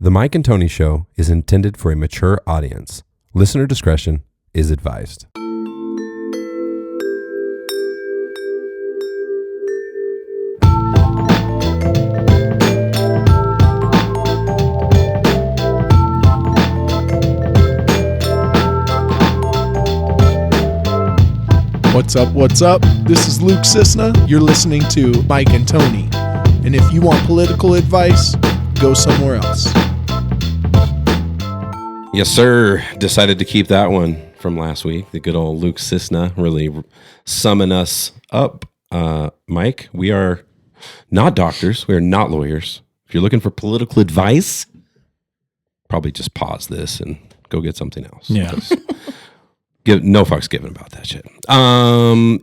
The Mike and Tony Show is intended for a mature audience. Listener discretion is advised. What's up? What's up? This is Luke Cisna. You're listening to Mike and Tony. And if you want political advice, go somewhere else. Yes, sir. Decided to keep that one from last week. The good old Luke Cisna really summing us up. Mike, we are not doctors. We are not lawyers. If you're looking for political advice, probably just pause this and go get something else. Yeah. No fucks given about that shit.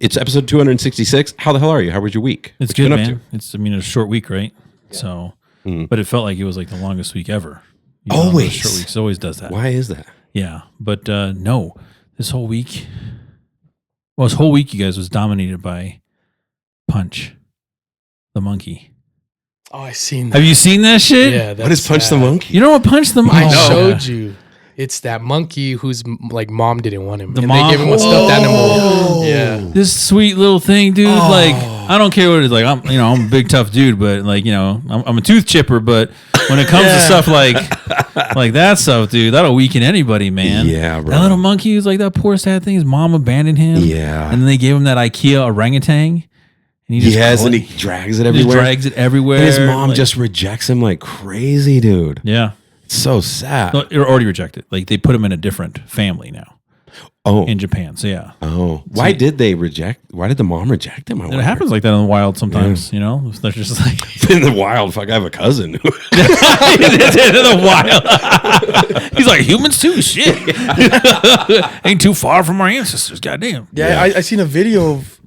It's episode 266. How the hell are you? How was your week? It's good, man. It's a short week, right? Yeah. So, but it felt like it was like the longest week ever. Always. Short weeks always does that. Why is that? Yeah. But no, this whole week, you guys was dominated by Punch, the monkey. Oh, I seen that. Have you seen that shit? Yeah. What is Punch the Monkey? You know what Punch the Monkey? I showed you. It's that monkey whose like mom didn't want him. The and mom? they gave him a stuffed animal. Yeah. This sweet little thing, dude. Like, I don't care what it is. Like, I'm a big tough dude, but like, I'm a tooth chipper. But when it comes to stuff like that stuff, dude, that'll weaken anybody, man. Yeah, bro. That little monkey was like that poor sad thing. His mom abandoned him. Yeah. And then they gave him that IKEA orangutan. And he and he drags it everywhere. And his mom just rejects him like crazy, dude. Yeah. So sad. No, they're already rejected. Like they put him in a different family now. Oh. In Japan. So yeah. Oh. Why did the mom reject him? It happens like that in the wild sometimes, They're just like in the wild. Fuck, I have a cousin. In the wild. He's like, humans too, shit. Ain't too far from our ancestors, goddamn. Yeah. I seen a video of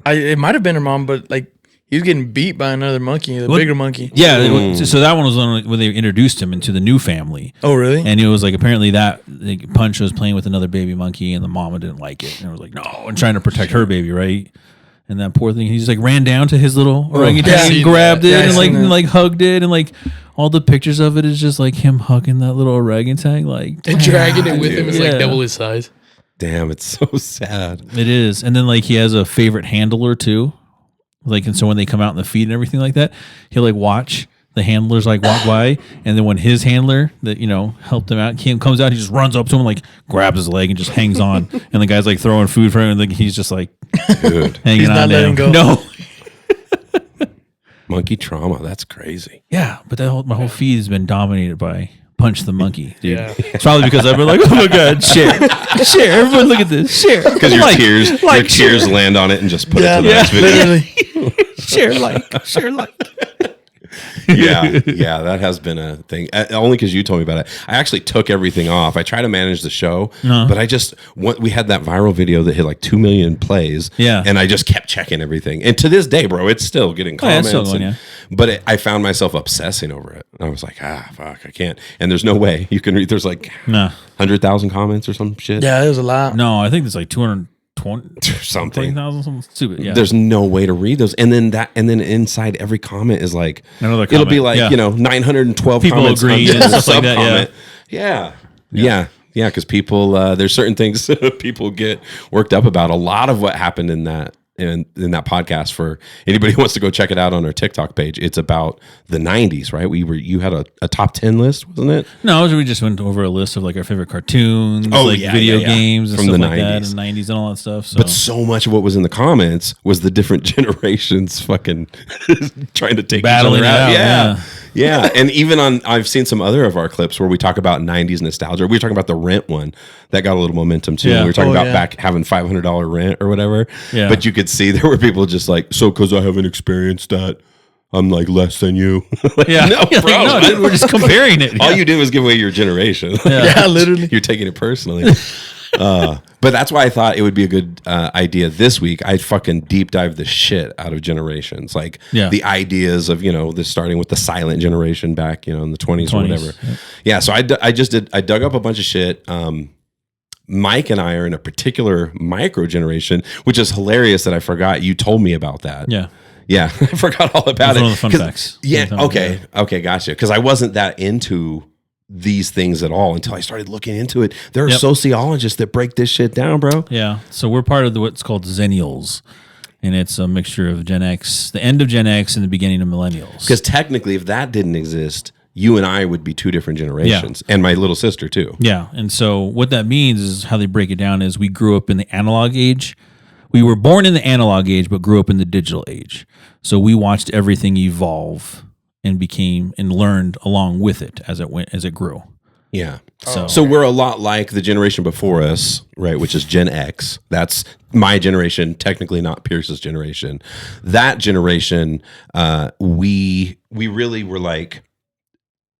it might have been her mom, but like he was getting beat by another monkey, bigger monkey. Yeah, so that one was when they introduced him into the new family. Oh, really? And it was like apparently that Punch was playing with another baby monkey, and the mama didn't like it, and it was like no, and trying to protect her baby, right? And that poor thing, he just like ran down to his little orangutan and grabbed it and like hugged it, and like all the pictures of it is just like him hugging that little orangutan, like and dragging it with him. It's like double his size. Damn, it's so sad. It is, and then like he has a favorite handler too. Like, and so when they come out in the feed and everything like that, he'll like watch the handlers like walk by, and then when his handler that helped him out comes out, he just runs up to him, like grabs his leg and just hangs on, and the guy's like throwing food for him, and like, he's just like dude, hanging he's on not to letting him. go. No, monkey trauma. That's crazy. Yeah, but my whole feed has been dominated by Punch the Monkey, dude. Yeah. It's probably because I've been like, oh my god, share, everyone look at this, share, because your tears land on it and just put it to the next video. Literally. share like. Yeah, that has been a thing. Only because you told me about it. I actually took everything off. I try to manage the show, but we had that viral video that hit like 2 million plays. Yeah, and I just kept checking everything. And to this day, bro, it's still getting comments. Still going, But I found myself obsessing over it. I was like, fuck, I can't. And there's no way you can read. There's like 100,000 comments or some shit. Yeah, there's a lot. No, I think there's like 220 something. 20,000, something stupid. Yeah. There's no way to read those, and then inside every comment is like another comment. It'll be like 912 people comments agree and stuff like that. Yeah, because people there's certain things people get worked up about. A lot of what happened in that podcast, for anybody who wants to go check it out on our TikTok page, it's about the 90s, right? You had a top 10 list, wasn't it? No, we just went over a list of like our favorite cartoons, video games and from stuff the like 90s. that, and 90s and all that stuff. So. But so much of what was in the comments was the different generations fucking trying to take battling each other out. Yeah. Yeah, and even I've seen some other of our clips where we talk about 90s nostalgia. We were talking about the Rent one. That got a little momentum too. Yeah. We were talking about back having $500 rent or whatever. Yeah. But you could see there were people just like, so because I haven't experienced that, I'm like less than you. Like, yeah. No, bro. No, dude, we're just comparing it. All you did was give away your generation. Yeah, literally. You're taking it personally. But that's why I thought it would be a good idea this week. I'd fucking deep dive the shit out of generations, like the ideas of this starting with the silent generation back in the 20s or whatever. Yeah, so I dug up a bunch of shit. Mike and I are in a particular micro generation, which is hilarious that I forgot you told me about that. Yeah, I forgot all about it. One of the fun facts. Yeah, okay, gotcha. Because I wasn't that into these things at all until I started looking into it. There are Yep. sociologists that break this shit down, bro. Yeah. So we're part of what's called Zennials, and it's a mixture of Gen X, the end of Gen X, and the beginning of Millennials. Because technically, if that didn't exist, you and I would be two different generations, and my little sister too. Yeah. And so what that means is how they break it down is we grew up in the analog age. We were born in the analog age, but grew up in the digital age. So we watched everything evolve and became and learned along with it as it grew. Yeah. So, So we're a lot like the generation before us, right? Which is Gen X. That's my generation, technically not Pierce's generation. That generation, we really were like,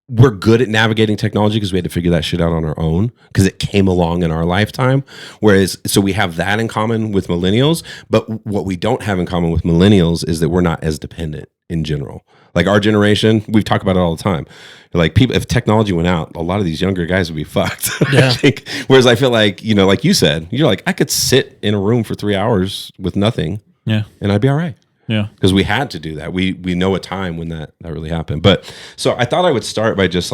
we're good at navigating technology because we had to figure that shit out on our own because it came along in our lifetime. Whereas, so we have that in common with millennials, but what we don't have in common with millennials is that we're not as dependent in general. Like our generation, we've talked about it all the time. Like people, if technology went out, a lot of these younger guys would be fucked. Yeah. Whereas I feel like, like you said, you're like, I could sit in a room for 3 hours with nothing yeah. and I'd be all right. Yeah. Because we had to do that. We know a time when that really happened. But so I thought I would start by just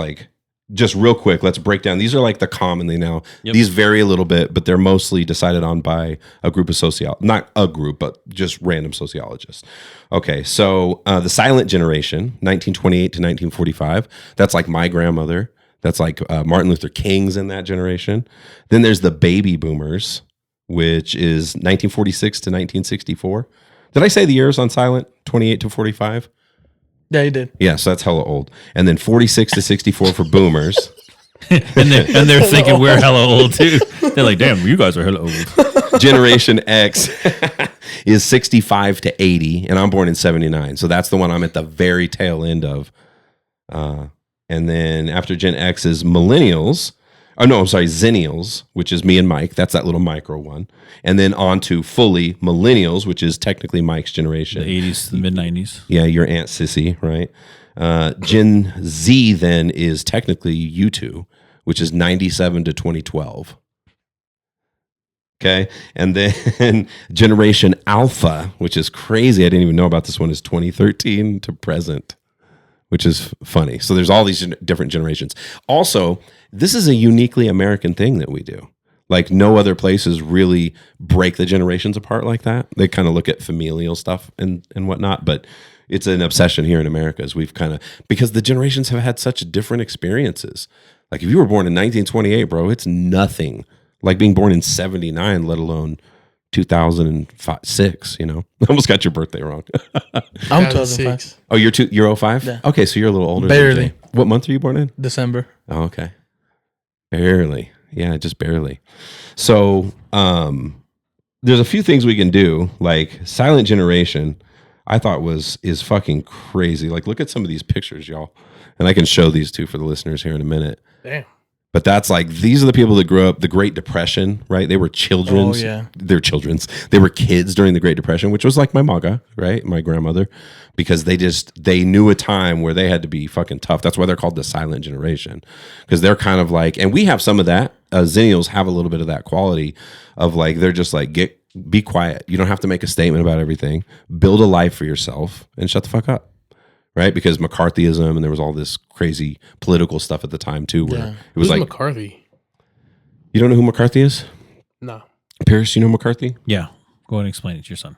real quick, let's break down. These are like the commonly now. Yep. These vary a little bit, but they're mostly decided on by a group of not a group, but just random sociologists. Okay, so the silent generation, 1928 to 1945, that's like my grandmother. That's like Martin Luther King's in that generation. Then there's the baby boomers, which is 1946 to 1964. Did I say the years on silent? 28 to 45? Yeah, you did. Yeah, so that's hella old. And then 46 to 64 for boomers. and they're thinking we're hella old too. They're like, damn, you guys are hella old. Generation X is 65 to 80, and I'm born in 79. So that's the one I'm at the very tail end of. And then after Gen X is millennials. Oh, no, I'm sorry, Zennials, which is me and Mike. That's that little micro one. And then on to fully millennials, which is technically Mike's generation. The 80s to the mid-90s. Yeah, your Aunt Sissy, right? Gen Z then is technically you two, which is 97 to 2012. Okay. And then Generation Alpha, which is crazy. I didn't even know about this one, is 2013 to present, which is funny. So there's all these different generations. Also, this is a uniquely American thing that we do. Like no other places really break the generations apart like that. They kind of look at familial stuff and whatnot, but it's an obsession here in America as we've kind of, because the generations have had such different experiences. Like if you were born in 1928, bro, it's nothing like being born in 79, let alone 2006, I almost got your birthday wrong. I'm 2005. Oh, you're 05? Yeah. Okay, so you're a little older. Barely. Than me. What month are you born in? December. Oh, okay. Barely. Yeah, just barely. So there's a few things we can do, like silent generation, I thought is fucking crazy. Like look at some of these pictures, y'all. And I can show these two for the listeners here in a minute. Damn. But that's like, these are the people that grew up the Great Depression, right? They were children's. Oh, yeah. They're children's. They were kids during the Great Depression, which was like my maga, right? My grandmother, because they knew a time where they had to be fucking tough. That's why they're called the silent generation, because they're kind of like, and we have some of that. Zennials have a little bit of that quality of like, they're just like, be quiet. You don't have to make a statement about everything. Build a life for yourself and shut the fuck up. Right, because McCarthyism and there was all this crazy political stuff at the time too, where it was Who's like McCarthy. You don't know who McCarthy is? No. Pierce, you know McCarthy? Yeah. Go ahead and explain it to your son.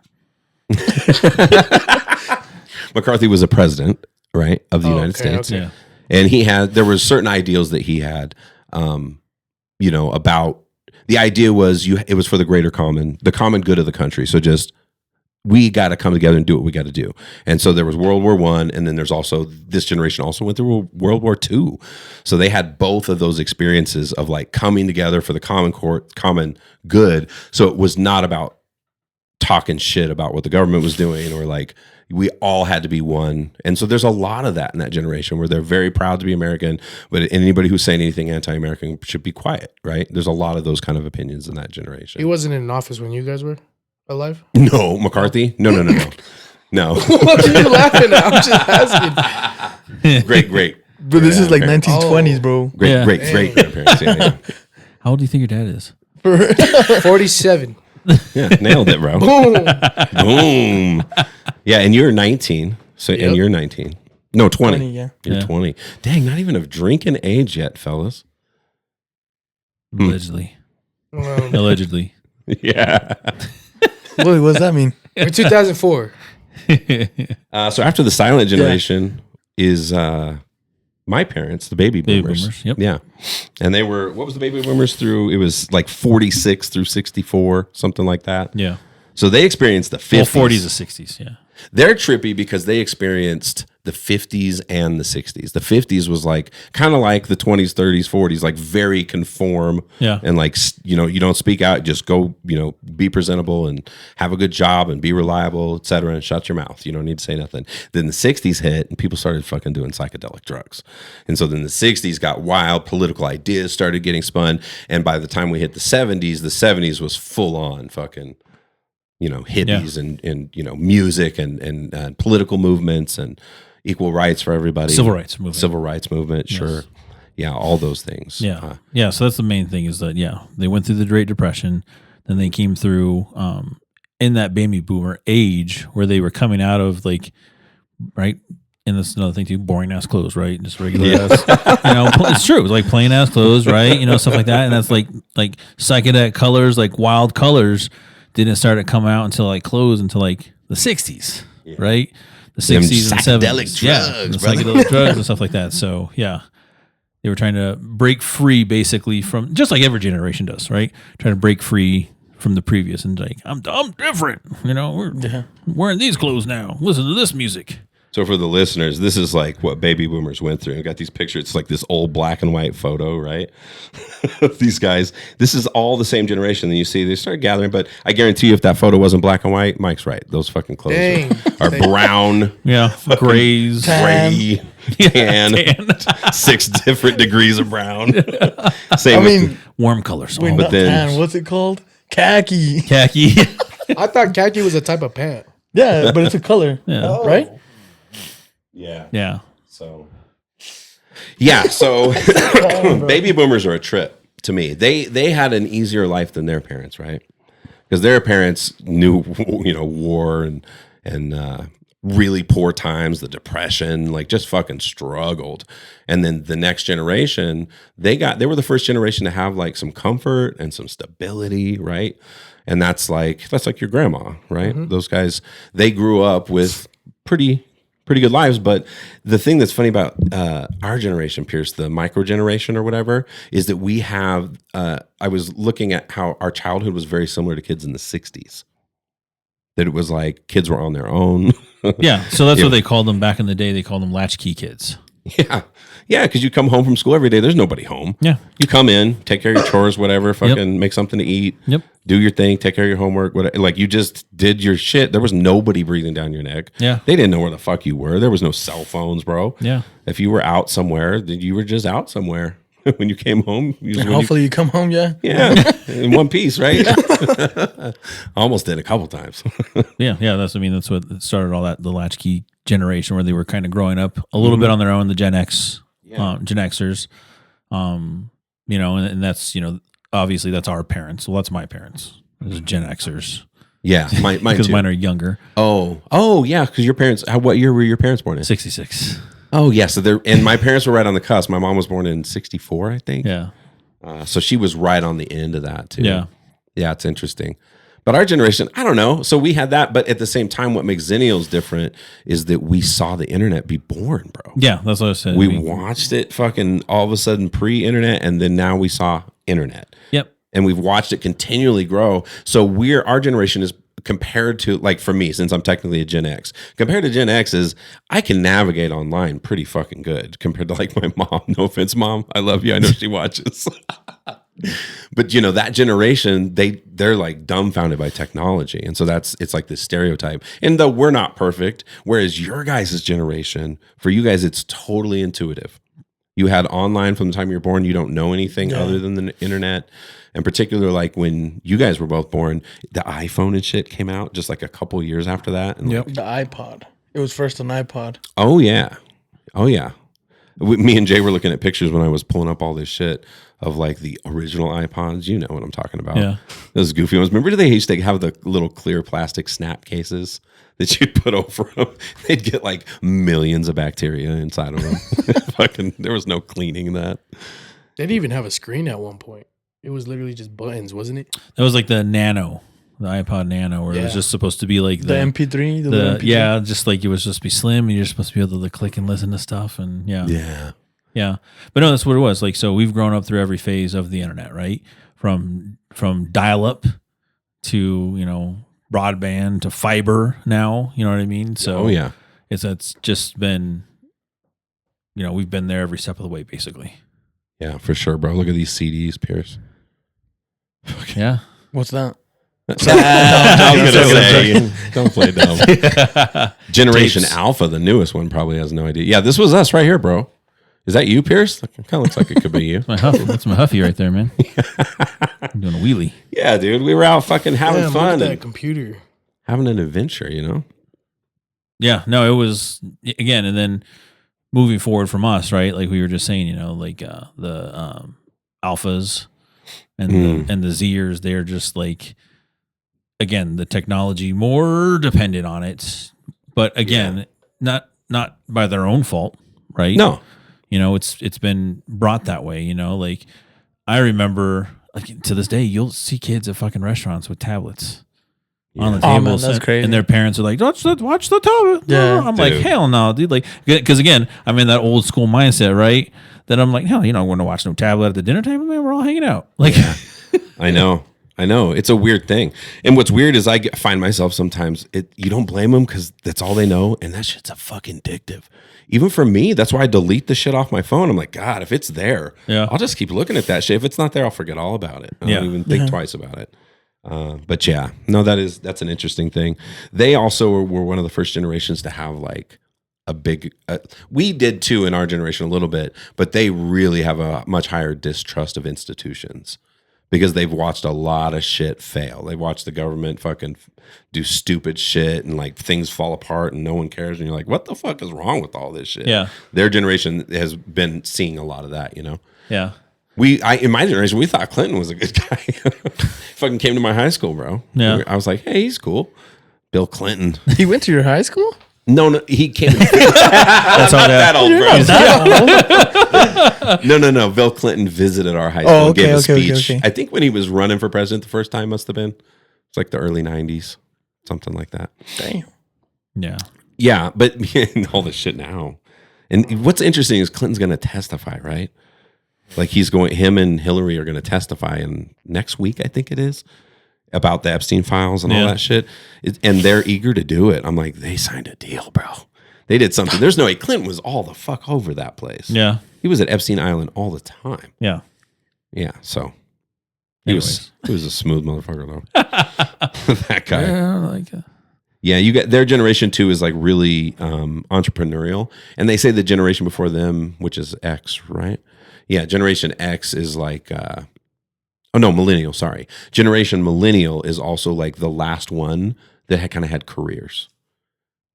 McCarthy was a president, right, of the United States, Yeah. and there was certain ideals that he had, about the idea was it was for the greater common good of the country. So just we got to come together and do what we got to do. And so there was World War I, and then there's also this generation also went through World War II. So they had both of those experiences of like coming together for the common good. So it was not about talking shit about what the government was doing, or like we all had to be one. And so there's a lot of that in that generation where they're very proud to be American, but anybody who's saying anything anti-American should be quiet, right? There's a lot of those kind of opinions in that generation. He wasn't in office when you guys were alive? No, McCarthy? No. No. What are you laughing at? I'm just asking. Great. But this is like 1920s, bro. Great grandparents. Yeah. How old do you think your dad is? 47. Yeah, nailed it, bro. Boom. Boom. Yeah, and you're 19. So Yep. and you're 19. No, 20. 20, yeah. You're 20. Dang, not even of drinking age yet, fellas. Allegedly. Allegedly. Yeah. What does that mean? We're 2004. So after the silent generation is my parents, the baby boomers. Yep. Yeah. And they were, what was the baby boomers through? It was like 46 through 64, something like that. Yeah. So they experienced the 50s. Well, 40s to 60s, yeah. They're trippy because they experienced the 50s and the 60s. The 50s was like kind of like the 20s, 30s, 40s, like very conform. Yeah. And like, you know, you don't speak out, just go, you know, be presentable and have a good job and be reliable, et cetera, and shut your mouth. You don't need to say nothing. Then the 60s hit and people started fucking doing psychedelic drugs. And so then the 60s got wild, political ideas started getting spun. And by the time we hit the 70s was full on fucking, you know, hippies and you know, music and political movements and equal rights for everybody. Civil rights movement. Sure. Yeah, all those things. Yeah. Yeah, so that's the main thing is that, they went through the Great Depression, then they came through in that baby boomer age where they were coming out of like, right? And this is another thing too, boring ass clothes, right? Just regular ass, you know, it's true. It's like plain ass clothes, right? You know, stuff like that. And that's like psychedelic colors, like wild colors didn't start to come out until like clothes until like the 60s, right? The 60s and 70s. Drugs, the psychedelic drugs and stuff like that. So, they were trying to break free basically from, just like every generation does, right? Trying to break free from the previous and like, I'm different. You know, we're wearing these clothes now. Listen to this music. So for the listeners, this is like what baby boomers went through. We got these pictures. It's like this old black and white photo, right? These guys. This is all the same generation. Then you see they start gathering. But I guarantee you, if that photo wasn't black and white, Mike's right. Those fucking clothes are brown. Yeah, grays, gray, tan, 6 different degrees of brown. Same. I mean, warm colors. wait, not tan. What's it called? Khaki. I thought khaki was a type of pant. Yeah, but it's a color. Yeah. Right? Yeah. Yeah. So baby boomers are a trip to me. They had an easier life than their parents, right? Because their parents knew, you know, war and really poor times, the depression, like just fucking struggled. And then the next generation, they were the first generation to have like some comfort and some stability, right? And that's like your grandma, right? Mm-hmm. Those guys, they grew up with pretty good lives. But the thing that's funny about our generation, Pierce, the micro generation or whatever, is that we have, I was looking at how our childhood was very similar to kids in the 60s. That it was like kids were on their own. Yeah. So that's what they called them back in the day. They called them latchkey kids. Yeah. Yeah, because you come home from school every day. There's nobody home. Yeah. You come in, take care of your chores, whatever, fucking make something to eat. Yep. Do your thing, take care of your homework, whatever. Like you just did your shit. There was nobody breathing down your neck. Yeah. They didn't know where the fuck you were. There was no cell phones, bro. Yeah. If you were out somewhere, then you were just out somewhere. When you came home, Hopefully you come home, yeah, in one piece, right? I almost did a couple times. Yeah. That's what started all that, the latchkey generation where they were kind of growing up a little bit on their own, the Gen X, Gen Xers, you know, and that's, you know, obviously that's our parents. Well, that's my parents. Those are Gen Xers. Yeah, mine because too. mine are younger. Oh, yeah, because your parents. What year were your parents born in? 66. Oh, yeah. So and my parents were right on the cusp. My mom was born in 64, I think. Yeah. So she was right on the end of that too. Yeah. Yeah, it's interesting. But our generation, I don't know. So we had that, but at the same time, what makes Xennials different is that we saw the internet be born, bro. Yeah, that's what I said. We watched it fucking all of a sudden pre-internet, and then now we saw internet. Yep. And we've watched it continually grow. So our generation is compared to, like for me, since I'm technically a Gen X, compared to Gen X is I can navigate online pretty fucking good compared to like my mom. No offense, Mom. I love you. I know she watches. But you know, that generation, they're like dumbfounded by technology. And so it's like this stereotype. And though we're not perfect, whereas your guys' generation, for you guys, it's totally intuitive. You had online from the time you were born. You don't know anything other than the internet. In particular, like when you guys were both born, the iPhone and shit came out just like a couple years after that. And the iPod. It was first an iPod. Oh, yeah. Me and Jay were looking at pictures when I was pulling up all this shit of like the original iPods. You know what I'm talking about. Yeah. Those goofy ones. Remember they used to have the little clear plastic snap cases that you'd put over them, they'd get like millions of bacteria inside of them. Fucking, there was no cleaning that. They didn't even have a screen at one point. It was literally just buttons, wasn't it? That was like the Nano, the iPod Nano, where it was just supposed to be like the MP3. The yeah, just like it was just be slim, and you're supposed to be able to click and listen to stuff, and yeah. But no, that's what it was. Like, so we've grown up through every phase of the internet, right? From dial up to broadband to fiber now. You know what I mean? So it's just been we've been there every step of the way, basically. Yeah, for sure, bro. Look at these CDs, Pierce. Yeah. What's that? I was gonna say, don't play dumb. Generation Alpha, the newest one, probably has no idea. Yeah, this was us right here, bro. Is that you, Pierce? It kind of looks like it could be you. That's my Huffy right there, man. I'm doing a wheelie. Yeah, dude. We were out fucking having fun. Look at that computer. Having an adventure, Yeah, no, it was, again, and then moving forward from us, right? Like we were just saying, like the alphas and the Zers, they're just like, again, the technology more dependent on it. But again, not by their own fault, right? No. It's been brought that way, like I remember, like to this day, you'll see kids at fucking restaurants with tablets on the tables, that's crazy. And their parents are like, watch the tablet. Yeah, I'm like, hell no, dude. Like, because again, I'm in that old school mindset, right? That I'm like, hell, I'm going to watch no tablet at the dinner table, man. We're all hanging out. Like, I know. It's a weird thing. And what's weird is I find myself sometimes, you don't blame them because that's all they know. And that shit's a fucking addictive. Even for me, that's why I delete the shit off my phone. I'm like, God, if it's there, I'll just keep looking at that shit. If it's not there, I'll forget all about it. I don't even think twice about it. But yeah, no, that's an interesting thing. They also were one of the first generations to have like a big, we did too in our generation a little bit, but they really have a much higher distrust of institutions. Because they've watched a lot of shit fail. They've watched the government fucking do stupid shit and like things fall apart and no one cares. And you're like, what the fuck is wrong with all this shit? Yeah. Their generation has been seeing a lot of that, Yeah. In my generation, we thought Clinton was a good guy. Fucking came to my high school, bro. Yeah. I was like, hey, he's cool. Bill Clinton. He went to your high school? No, he came. That's all that old, bro. No. Bill Clinton visited our high school and gave a speech. Okay. I think when he was running for president the first time must have been. It's like the early 90s, something like that. Damn. Yeah. Yeah, but all this shit now. And what's interesting is Clinton's going to testify, right? Like him and Hillary are going to testify in next week, I think it is, about the Epstein files and all that shit. And they're eager to do it. I'm like, they signed a deal, bro. They did something. There's no way. Clinton was all the fuck over that place. Yeah. He was at Epstein Island all the time. Yeah. Yeah. So he was a smooth motherfucker though. That guy. Yeah, like Yeah, you get their generation too is like really entrepreneurial. And they say the generation before them, which is X, right? Yeah, Generation X is like millennial, sorry. Generation millennial is also like the last one that had kind of had careers.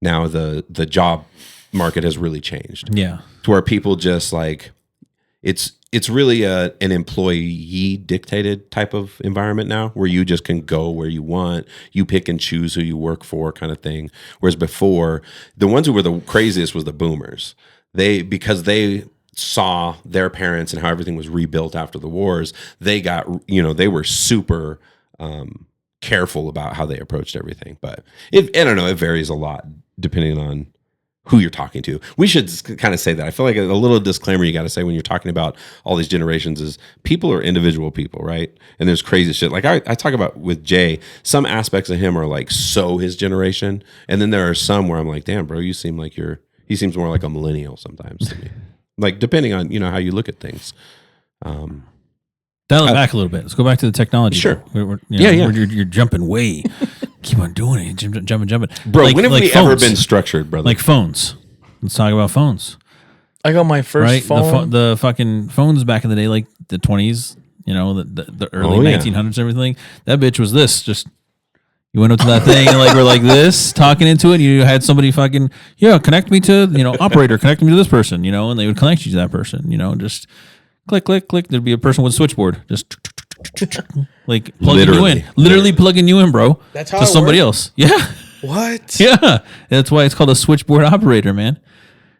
Now the job market has really changed. Yeah. To where people just like it's really an employee dictated type of environment now where you just can go where you want, you pick and choose who you work for kind of thing. Whereas before, the ones who were the craziest was the boomers. Because they saw their parents and how everything was rebuilt after the wars, they got, they were super careful about how they approached everything. But I don't know, it varies a lot depending on who you're talking to. We should kind of say that. I feel like a little disclaimer you got to say when you're talking about all these generations is people are individual people, right? And there's crazy shit. Like I talk about with Jay, some aspects of him are like so his generation. And then there are some where I'm like, damn, bro, he seems more like a millennial sometimes to me. Like depending on, how you look at things. Dial it back a little bit. Let's go back to the technology. Sure. You're jumping way. Keep on doing it. Jumping. Bro, when have we ever been structured, brother? Like phones. Let's talk about phones. I got my first phone. The fucking phones back in the day, like the 20s, the early 1900s and everything. That bitch was this. Just, you went up to that thing and we're like this, talking into it. You had somebody fucking, connect me to, operator, connect me to this person, and they would connect you to that person, just click, click, click. There'd be a person with a switchboard. Just like plugging you in. Literally plugging you in, bro. That's how to it somebody worked? else. Yeah. What? Yeah, that's why it's called a switchboard operator, man.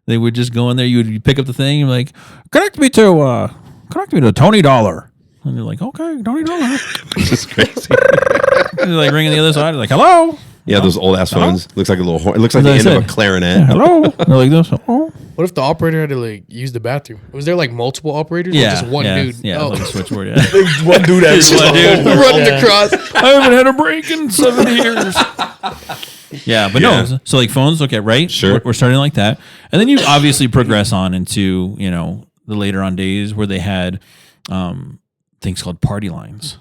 They would just go in there. You'd pick up the thing. And like, connect me to Tony Dollar. And you're like, okay, Tony Dollar. This is crazy. And they're like ringing the other side. Like, hello. Yeah, those old ass phones. Looks like a little horn. It looks like the As end I of a said. clarinet. Yeah, hello. They're like this. Oh. What if the operator had to like use the bathroom? Was there like multiple operators or Yeah, just one dude? Yeah, Oh. like a switchboard. Yeah. One dude Just one dude. running across. I haven't had a break in 7 years. Yeah, but Yeah. no. So like phones, okay, right? Sure. We're starting like that, and then you obviously progress on into the later on days where they had things called party lines.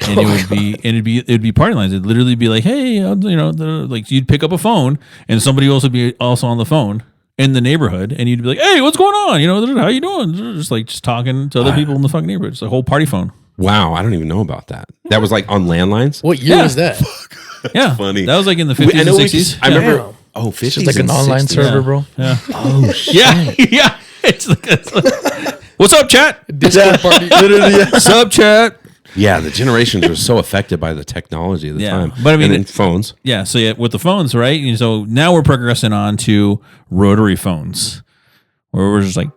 And it'd be party lines. It'd literally be like, hey, like you'd pick up a phone and somebody else would be also on the phone in the neighborhood, and you'd be like, hey, what's going on? How you doing? Just talking to other people in the fucking neighborhood. It's a whole party phone. Wow, I don't even know about that. That was like on landlines. What year Yeah. was that? Yeah, funny. That was like in the 50s I and know 60s. I remember. Damn. Oh, 50s It's just like an and online 60s. server, bro. Yeah. Oh shit. Yeah, yeah. It's like, what's up, chat? Discord party. Literally, yeah. What's up, chat? Yeah, the generations are so affected by the technology of the Yeah, time. but I mean, and then phones. Yeah, so yeah, with the phones, right? And so now we're progressing on to rotary phones, where we're just like,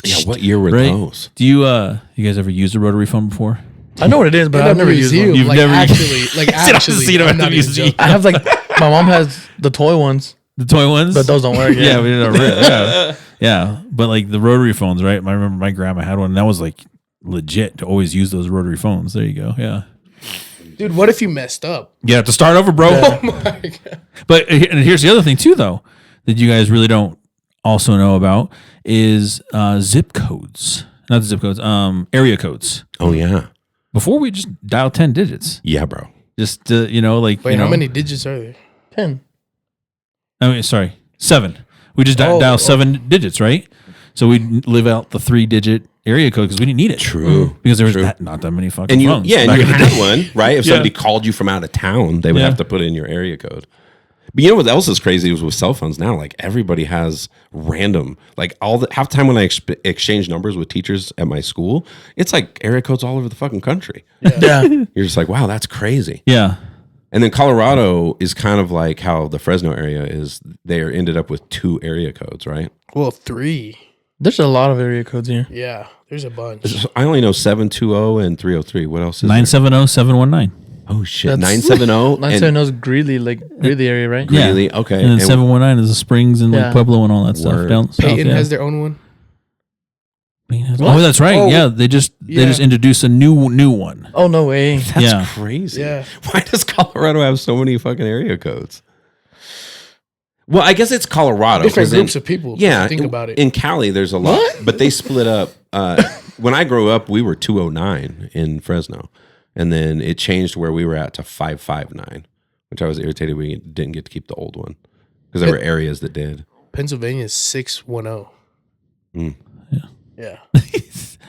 Yeah, what year were right? those? Do you guys ever used a rotary phone before? I know what it is, but I've never used one. You've like never- actually, like Sit on the actually. seat of I'm the not even museum. joking. I have like my mom has the toy ones, The toy ones, but those don't work. yeah, we didn't really, yeah. But like the rotary phones, right? I remember my grandma had one, and that was like legit to always use those rotary phones. There you go, yeah. Dude, what if you messed up? Yeah, to start over, bro. Oh my god. But and here's the other thing too, though, that you guys really don't also know about is zip codes. Not zip codes, area codes. Oh yeah, Before we just dial 10 digits, yeah, bro. just like Wait, how many digits are there? 10. I mean, sorry, 7. We just dial 7 digits, right? So we live out the 3-digit area code because we didn't need it. True. Because there was True. not that many fucking And you, phones. yeah, and back you in the had day. one, right? If Yeah. somebody called you from out of town, they would Yeah. have to put in your area code. But you know what else is crazy is with cell phones now, like everybody has random, like half the time when I exchange numbers with teachers at my school, it's like area codes all over the fucking country. Yeah. You're just like, wow, that's crazy. Yeah. And then Colorado is kind of like how the Fresno area is. They ended up with 2 area codes, right? Well, 3. There's a lot of area codes here. Yeah, there's a bunch. I only know 720 and 303. What else is 970-719. there? Oh shit, That's- 970. 970 is Greeley, Greeley area, right? Yeah. Really? Okay. And then And 719 is the Springs and like Yeah. Pueblo and all that stuff Word. down south. Peyton yeah. has their own one. Oh, that's right. Oh, yeah, they just yeah. introduced a new one. Oh, no way. That's Yeah. crazy. Yeah. Why does Colorado have so many fucking area codes? Well, I guess it's Colorado. Different 'cause in- groups of people. Yeah. Think about it. In Cali, there's a lot, but they split up. When I grew up, we were 209 in Fresno. And then it changed where we were at to 559, which I was irritated we didn't get to keep the old one because there were areas that did. Pennsylvania is 610. Mm. Yeah.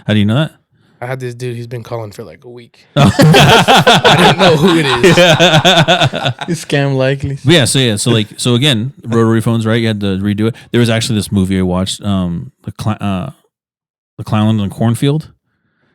How do you know that? I had this dude, he's been calling for like a week. I didn't know who it is. Scam likely. But yeah, so again, rotary phones, right? You had to redo it. There was actually this movie I watched, the Clown in the Cornfield.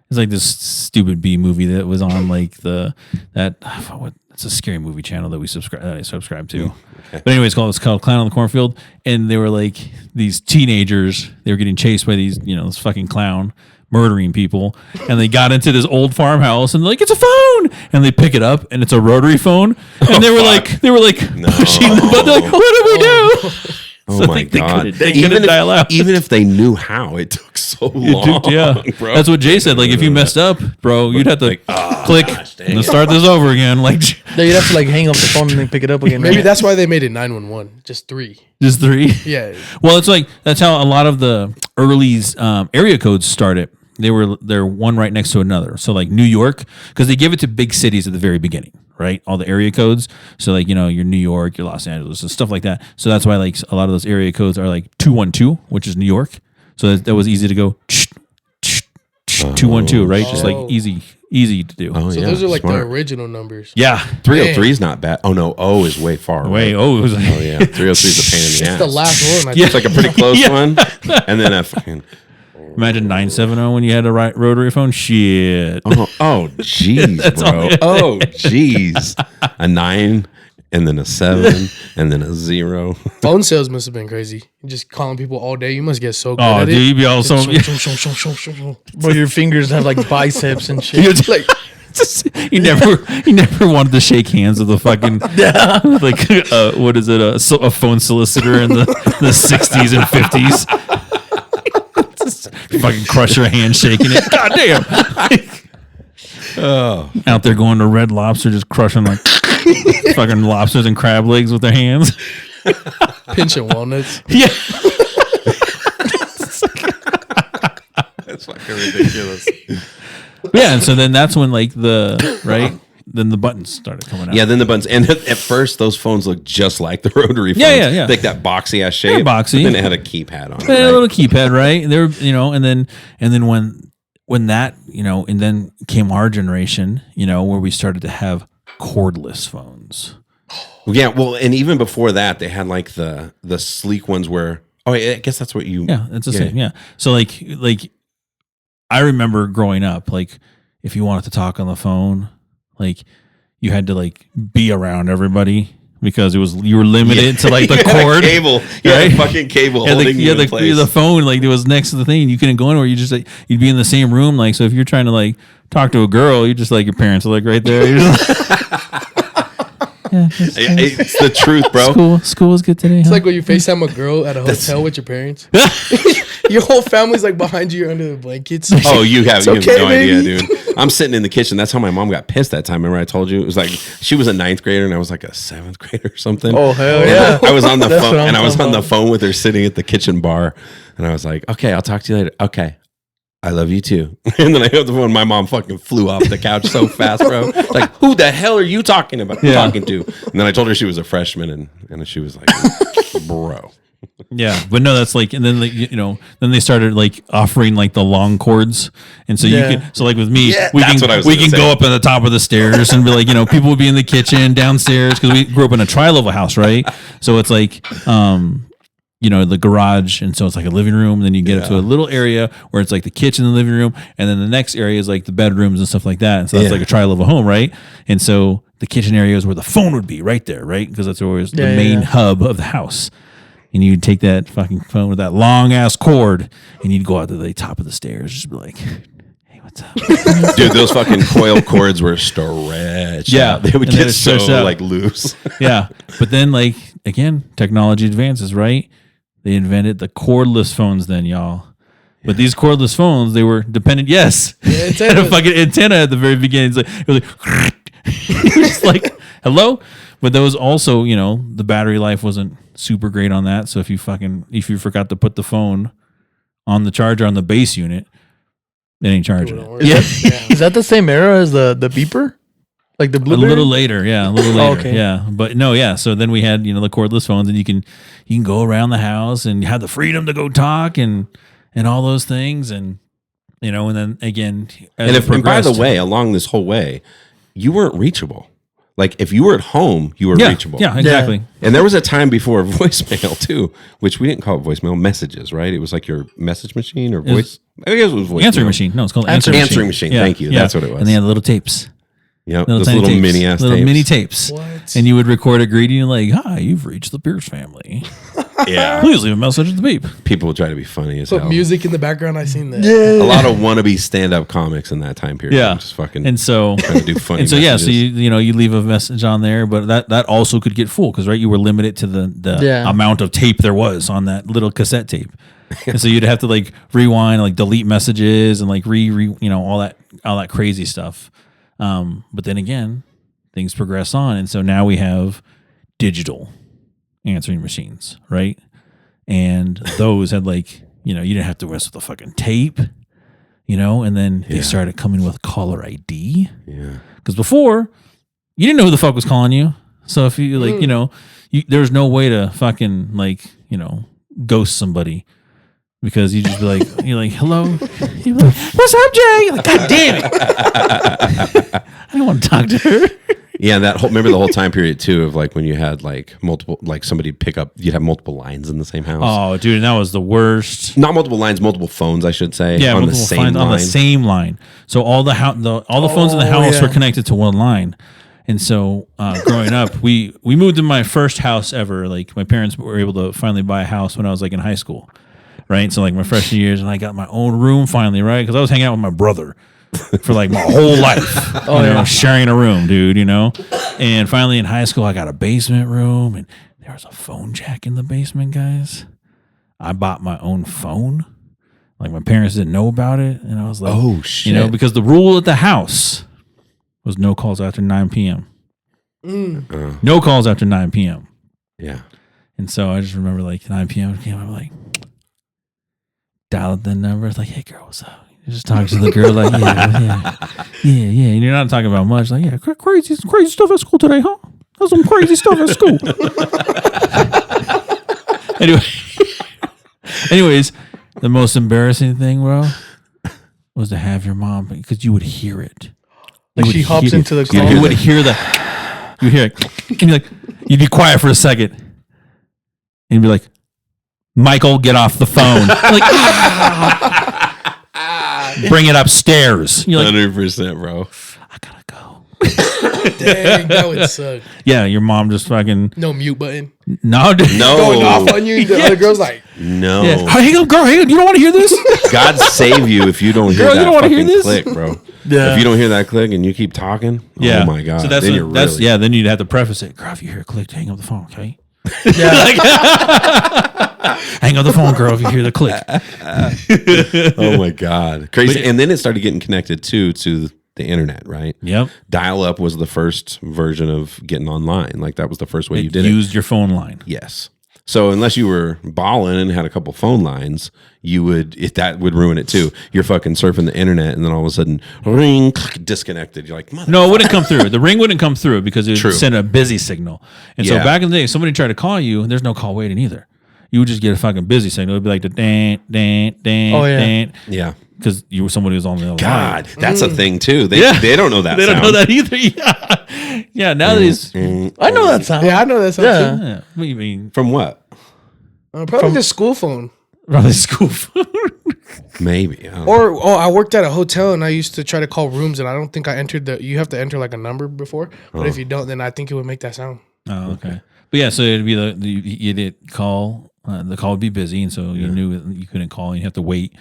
It's like this stupid B movie that was on like it's a scary movie channel that I subscribe to. But anyway, it's called Clown on the Cornfield, and they were like these teenagers. They were getting chased by these this fucking clown murdering people, and they got into this old farmhouse, and they're like, it's a phone, and they pick it up, and it's a rotary phone, and they were like pushing the button, like, what do we do? Oh So my they God. couldn't- they couldn't dial out. Even if they knew how, it took so long. Bro. That's what Jay said. Like, if you messed up, bro, you'd have to click and start this over again. Like, No, you'd have to like hang up the phone and then pick it up again. Maybe right? that's why they made it 911. Just 3. just 3. Yeah. Well, it's like that's how a lot of the early area codes started. They're one right next to another. So like New York, because they give it to big cities at the very beginning, right? All the area codes. So like your New York, your Los Angeles, and stuff like that. So that's why like a lot of those area codes are like 212, which is New York. So that was easy to go 212, right? Just like Oh. easy to do. Oh, So yeah. those are like the Smart. original numbers. Yeah, 303 is not bad. Oh, no. O is way far. way. Right? Oh, it was like, Oh, yeah. 303 is a pain in the It's ass. the last one. Yeah. It's like a pretty close Yeah. one. And then a fucking. Imagine 970 when you had a rotary phone. Shit. Oh, jeez, bro. Oh, jeez. A 9 and then a 7 and then a 0. Phone sales must have been crazy. Just calling people all day. You must get so good Oh, at dude, it. you'd be all so. Bro, your fingers have like biceps and shit. Like, You never wanted to shake hands with a fucking like what is it a phone solicitor in the 60s and 50s. Fucking crush your hand shaking it. God damn. Out there going to Red Lobster, just crushing like fucking lobsters and crab legs with their hands. pinching walnuts. Yeah. That's fucking ridiculous. Yeah, and so then that's when like then the buttons started coming out. Yeah, then the buttons. And at first, those phones looked just like the rotary phones. Yeah. Like that boxy ass shape. boxy. But then it had a keypad on it. A little keypad, right? And there, and then when that, and then came our generation, where we started to have cordless phones. Yeah, well, and even before that, they had like the sleek ones where. Oh, I guess that's what you. Yeah, it's the same. Yeah, so like I remember growing up, like if you wanted to talk on the phone, like you had to like be around everybody because you were limited to like the cord cable, right? Fucking cable holding you in place. The phone like it was next to the thing. You couldn't go anywhere. You just like you'd be in the same room. Like so, if you're trying to like talk to a girl, you just like your parents are like right there. You're just It's the truth, bro. School was good today. It's like when you FaceTime a girl at a hotel with your parents. Your whole family's like behind you under the blankets. Oh, you have no baby. idea, dude. I'm sitting in the kitchen. That's how my mom got pissed that time. Remember I told you? It was like she was a 9th grader and I was like a 7th grader or something. Oh, hell And yeah. I was on the That's phone what I'm and I was talking on the about. phone with her sitting at the kitchen bar. And I was like, okay, I'll talk to you later. Okay. I love you too. And then I held the phone. My mom fucking flew off the couch so fast, bro. Like, who the hell are you talking to? And then I told her she was a freshman, and she was like, bro. Yeah, but no, that's like, and then like, then they started like offering like the long cords, and so you could, so like with me, we that's what I was can gonna say. go up at the top of the stairs and be like, people would be in the kitchen downstairs because we grew up in a tri-level house, right? So it's like, the garage, and so it's like a living room. And then you get up to a little area where it's like the kitchen, and the living room, and then the next area is like the bedrooms and stuff like that. And so that's like a tri-level home, right? And so the kitchen area is where the phone would be, right there, right? Because that's always the main hub of the house. And you'd take that fucking phone with that long ass cord, and you'd go out to the top of the stairs, just be like, "Hey, what's up?" Dude, those fucking coil cords were stretched. Yeah. out. They would And then get it so stretched out. like loose. Yeah, but then like again, technology advances, right? They invented the cordless phones, then y'all. But these cordless phones, they were dependent. Yes, Yeah, had a fucking antenna at the very beginning. It was like, it's like hello. But those also, the battery life wasn't super great on that. So if you forgot to put the phone on the charger on the base unit, it ain't charging it. Yeah. Is that the same era as the beeper? Like the A Blueberry? little later, yeah, a little later, okay. yeah. But no, yeah. So then we had the cordless phones, and you can go around the house and you have the freedom to go talk and all those things, and and then again, as And by the way, along this whole way, you weren't reachable. Like if you were at home, you were reachable. Yeah, exactly. And there was a time before voicemail too, which we didn't call it voicemail, messages, right? It was like your message machine or voice. I guess it was voicemail. Answering machine. No, it's called Answering machine. Yeah, Thank you. yeah. That's what it was. And they had little tapes. Yeah, Little those tiny little tapes. mini ass little tapes. mini tapes. What? And you would record a greeting like, "Hi, you've reached the Pierce family. Yeah, Please leave a message at the beep." people would try to be funny as Put hell. music in the background. I seen that. A lot of wannabe stand-up comics in that time period. Yeah. just fucking And so trying to do funny. and so yeah, so messages. you leave a message on there, but that also could get full because right, you were limited to the amount of tape there was on that little cassette tape, and so you'd have to like rewind, like delete messages, and like re all that crazy stuff. But then again, things progress on, and so now we have digital answering machines, right? And those had like you didn't have to mess with the fucking tape. And then they started coming with caller ID. yeah. Because before, you didn't know who the fuck was calling you. So if you like, there's no way to fucking like, ghost somebody because you just be like, you're like, hello, you're like, what's up, Jay? You're like, God damn it, I don't want to talk to her. Yeah, remember the whole time period too of like when you had like multiple, like somebody pick up, you'd have multiple lines in the same house. Oh, dude, and that was the worst. Not multiple lines, multiple phones, I should say. Yeah, on the same line. On the same line. So all the phones in the house were connected to one line. And so growing up, we moved in my first house ever. Like my parents were able to finally buy a house when I was like in high school, right? So like my freshman years, and I got my own room finally, right? Because I was hanging out with my brother for like my whole life, sharing a room, dude, And finally in high school, I got a basement room, and there was a phone jack in the basement, guys. I bought my own phone. Like my parents didn't know about it, and I was like, oh shit, because the rule at the house was no calls after 9 p.m. No calls after 9 p.m. Yeah. And so I just remember like 9 p.m. came, I'm like, dial up the number. It's like, hey girl, what's up? You just talk to the girl like, yeah. And you're not talking about much. Like, yeah, crazy stuff at school today, huh? That's some crazy stuff at school. Anyways, the most embarrassing thing, bro, was to have your mom, because you would hear it. Like she hops into the car. You would hear that. You hear it. And you're like, you'd be quiet for a second. And you'd be like, Michael, get off the phone. Like, bring it upstairs. You're like, 100%, bro. I gotta go. Dang, that would suck. Yeah, your mom just fucking. No mute button. No, dude. Going off on you. The other girl's like, no. Yeah. Hang on, girl. Hang on. You don't want to hear this? God save you if you don't hear Girl, you that don't wanna hear fucking this? click, bro. Yeah. If you don't hear that click and you keep talking, Yeah. oh my God. So that's then then you'd have to preface it. Girl, if you hear a click, hang up the phone, okay? Yeah. Hang up the phone, girl, if you hear the click. Oh my God. Crazy. And then it started getting connected to the internet, right? Yep. Dial up was the first version of getting online. Like that was the first way you did Used your phone line. Yes. So unless you were balling and had a couple phone lines, that would ruin it too. You're fucking surfing the internet, and then all of a sudden, ring, disconnected. You're like, no, it wouldn't come through. The ring wouldn't come through because it would send a busy signal. And so Yeah. back in the day, if somebody tried to call you, and there's no call waiting either. You would just get a fucking busy signal. It'd be like the dan, dan, dan, dan. Yeah. Because you were somebody who was on the other line. God, that's a thing too. They don't know that. They don't sound. know that either. Yeah. Yeah. Nowadays. I know that sound. yeah, I know that sound too. Yeah. What do you mean? From what? Probably the school phone. Probably school phone. Maybe. I don't know. Or I worked at a hotel and I used to try to call rooms and I don't think I entered you have to enter like a number before. But if you don't, then I think it would make that sound. Oh, okay. But yeah, so it'd be you did call. The call would be busy, and so you knew that you couldn't call, and you have to wait.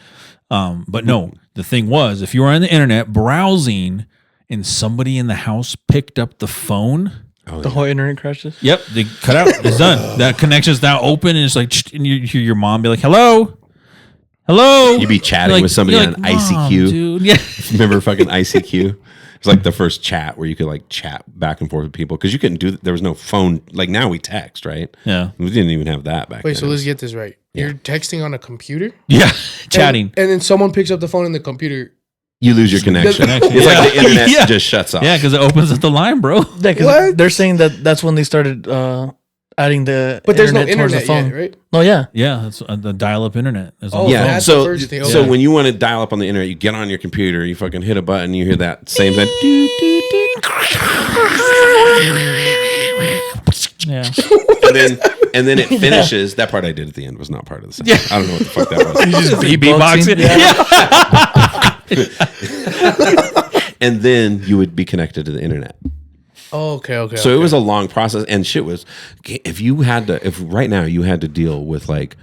But no, the thing was, if you were on the internet browsing and somebody in the house picked up the phone, The whole internet crashes. yep, they cut out. It's done. That connection's now open, and it's like, and you hear your mom be like, "Hello, hello." You'd be chatting with somebody you're on like, "Mom, ICQ. dude." Yeah. Remember fucking ICQ? It's like the first chat where you could like chat back and forth with people because you couldn't do. There was no phone. Like now we text, right? Yeah. We didn't even have that back Wait, then. so let's get this right. You're texting on a computer? Yeah, chatting. And then someone picks up the phone in the computer. You lose your connection. connection. It's like the Yeah. internet Yeah. just shuts off. Yeah, because it opens up the line, bro. Yeah, because What? they're saying that's when they started adding the But there's no towards internet yet, right? No, yeah. Yeah, that's the dial-up internet. Is Oh, all Yeah. that's So the first thing. so Okay. when you want to dial up on the internet, you get on your computer, you fucking hit a button, you hear that same thing. Doo, doo, doo. Yeah. And then it finishes. That part I did at the end was not part of the sound. I don't know what the fuck that was. Just beatboxing? And then you would be connected to the internet. Oh, okay. So it was a long process, and shit was. If right now you had to deal with like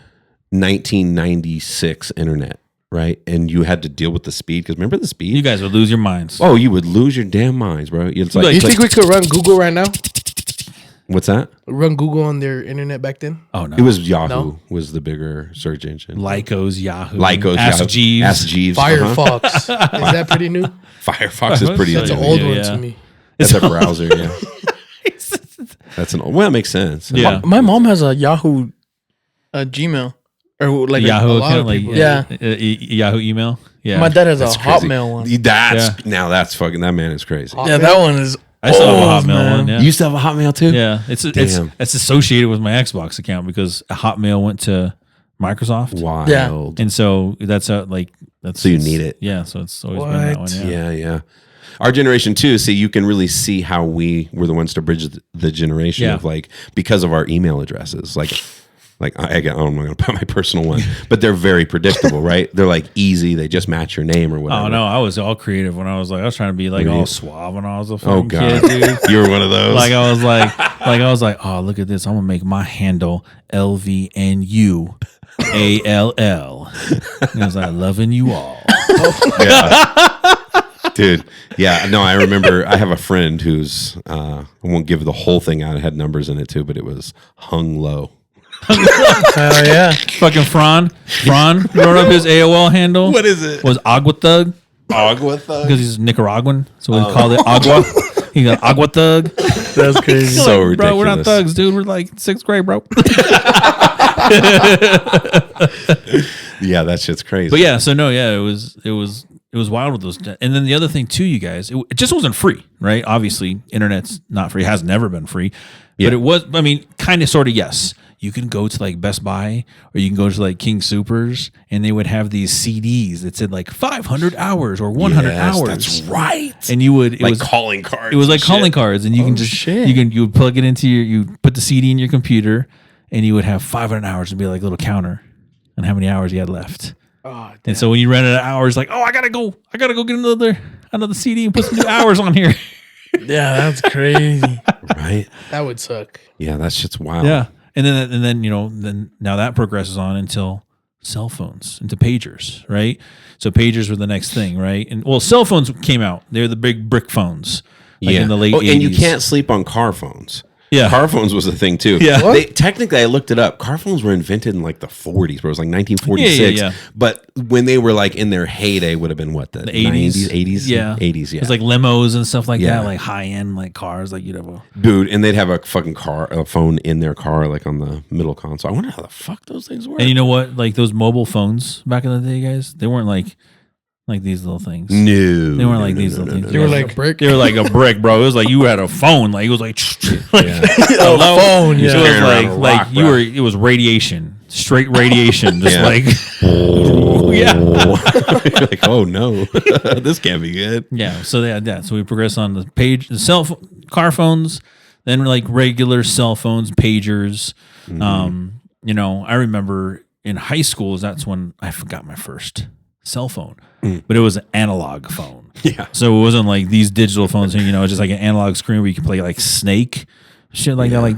1996 internet, right, and you had to deal with the speed, because remember the speed? You guys would lose your minds. Oh, you would lose your damn minds, bro. It's like, You think we could run Google right now? what's that? Run Google on their internet back then? Oh no. It was Yahoo No? was the bigger search engine. Lycos, Yahoo, Lycos, Ask Yahoo. Jeeves. Ask Jeeves. uh-huh. Firefox. Is that pretty new? Firefox is pretty. That's new. an old Yeah, one yeah. to me. That's a browser. Yeah. That's an old. Well, it makes sense. Yeah. My mom has a Yahoo Gmail. Or like Yahoo a lot account, of like people. Yahoo email. Yeah. my dad has a That's crazy. Hotmail one. Now that's fucking. That man is crazy. Yeah, that one is. I still have a old, Hotmail man. one. Yeah. You used to have a Hotmail too? Yeah, it's Damn. associated with my Xbox account because Hotmail went to Microsoft, Wild. Yeah. and so that's that's So you need it. Yeah, so it's always been that one. What? Yeah. Yeah. our generation too. See, you can really see how we were the ones to bridge the generation of like, because of our email addresses. Like I'm not going to put my personal one, but they're very predictable, right? They're like easy. They just match your name or whatever. Oh no, I was all creative when I was trying to be like all suave when I was a fucking God. kid, dude. You were one of those. I was like, oh, look at this. I'm gonna make my handle LVNUALL. And I was like, loving you all. Yeah. Dude, yeah, no, I remember I have a friend who's, I won't give the whole thing out. It had numbers in it too, but it was hung low. Oh yeah. Fucking Fran wrote up his AOL handle. What is it? Was Agua Thug. Agua Thug? Because he's Nicaraguan, so we called it Agua. He got Agua Thug. That's crazy. So like, ridiculous. Bro, we're not thugs, dude. We're like 6th grade, bro. Yeah, that shit's crazy. But yeah, so no, yeah, it was wild with those. And then the other thing too, you guys, it just wasn't free, right? Obviously, internet's not free, has never been free. Yeah. But it was, I mean, kind of, sort of, yes. You can go to like Best Buy or you can go to like King Supers and they would have these CDs that said like 500 hours or 100 hours. That's right. And you would, it like was calling cards. It was like and calling shit. cards, and you can just shit. you would plug it into you put the CD in your computer, and you would have 500 hours and be like a little counter on how many hours you had left. Oh, And so when you ran out of hours, like, oh, I gotta go get another CD and put some new hours on here. Yeah, that's crazy. Right? that would suck. Yeah, that shit's wild. Yeah, and then then now that progresses on until cell phones, into pagers, right? So pagers were the next thing, right? And well, cell phones came out; they're the big brick phones, like in the late 80s. And you can't sleep on car phones. Yeah. Car phones was a thing too. Yeah. Technically, I looked it up. Car phones were invented in like the 40s, but it was like 1946. Yeah. But when they were like in their heyday, would have been what, the 80s? 80s? Yeah. 80s, yeah. It's like limos and stuff like Yeah. that, like high end like cars, like you'd have a Dude, and they'd have a fucking a phone in their car, like on the middle console. I wonder how the fuck those things work. And you know what? Like those mobile phones back in the day, guys, they weren't like these little things. No. They weren't like these little things. They were Like like a brick. They were like a brick, bro. It was like you had a phone. Like it was like, like Yeah. a phone. It Yeah. was Carrying around a like rock, you bro. were. It was radiation, straight radiation, just Yeah. like Yeah. Like, oh no, this can't be good. yeah. So so we progress on the car phones, then like regular cell phones, pagers. You know, I remember in high school, that's when I forgot my first cell phone, but it was an analog phone. Yeah. So it wasn't like these digital phones, you know, just like an analog screen where you can play like Snake, shit like that, like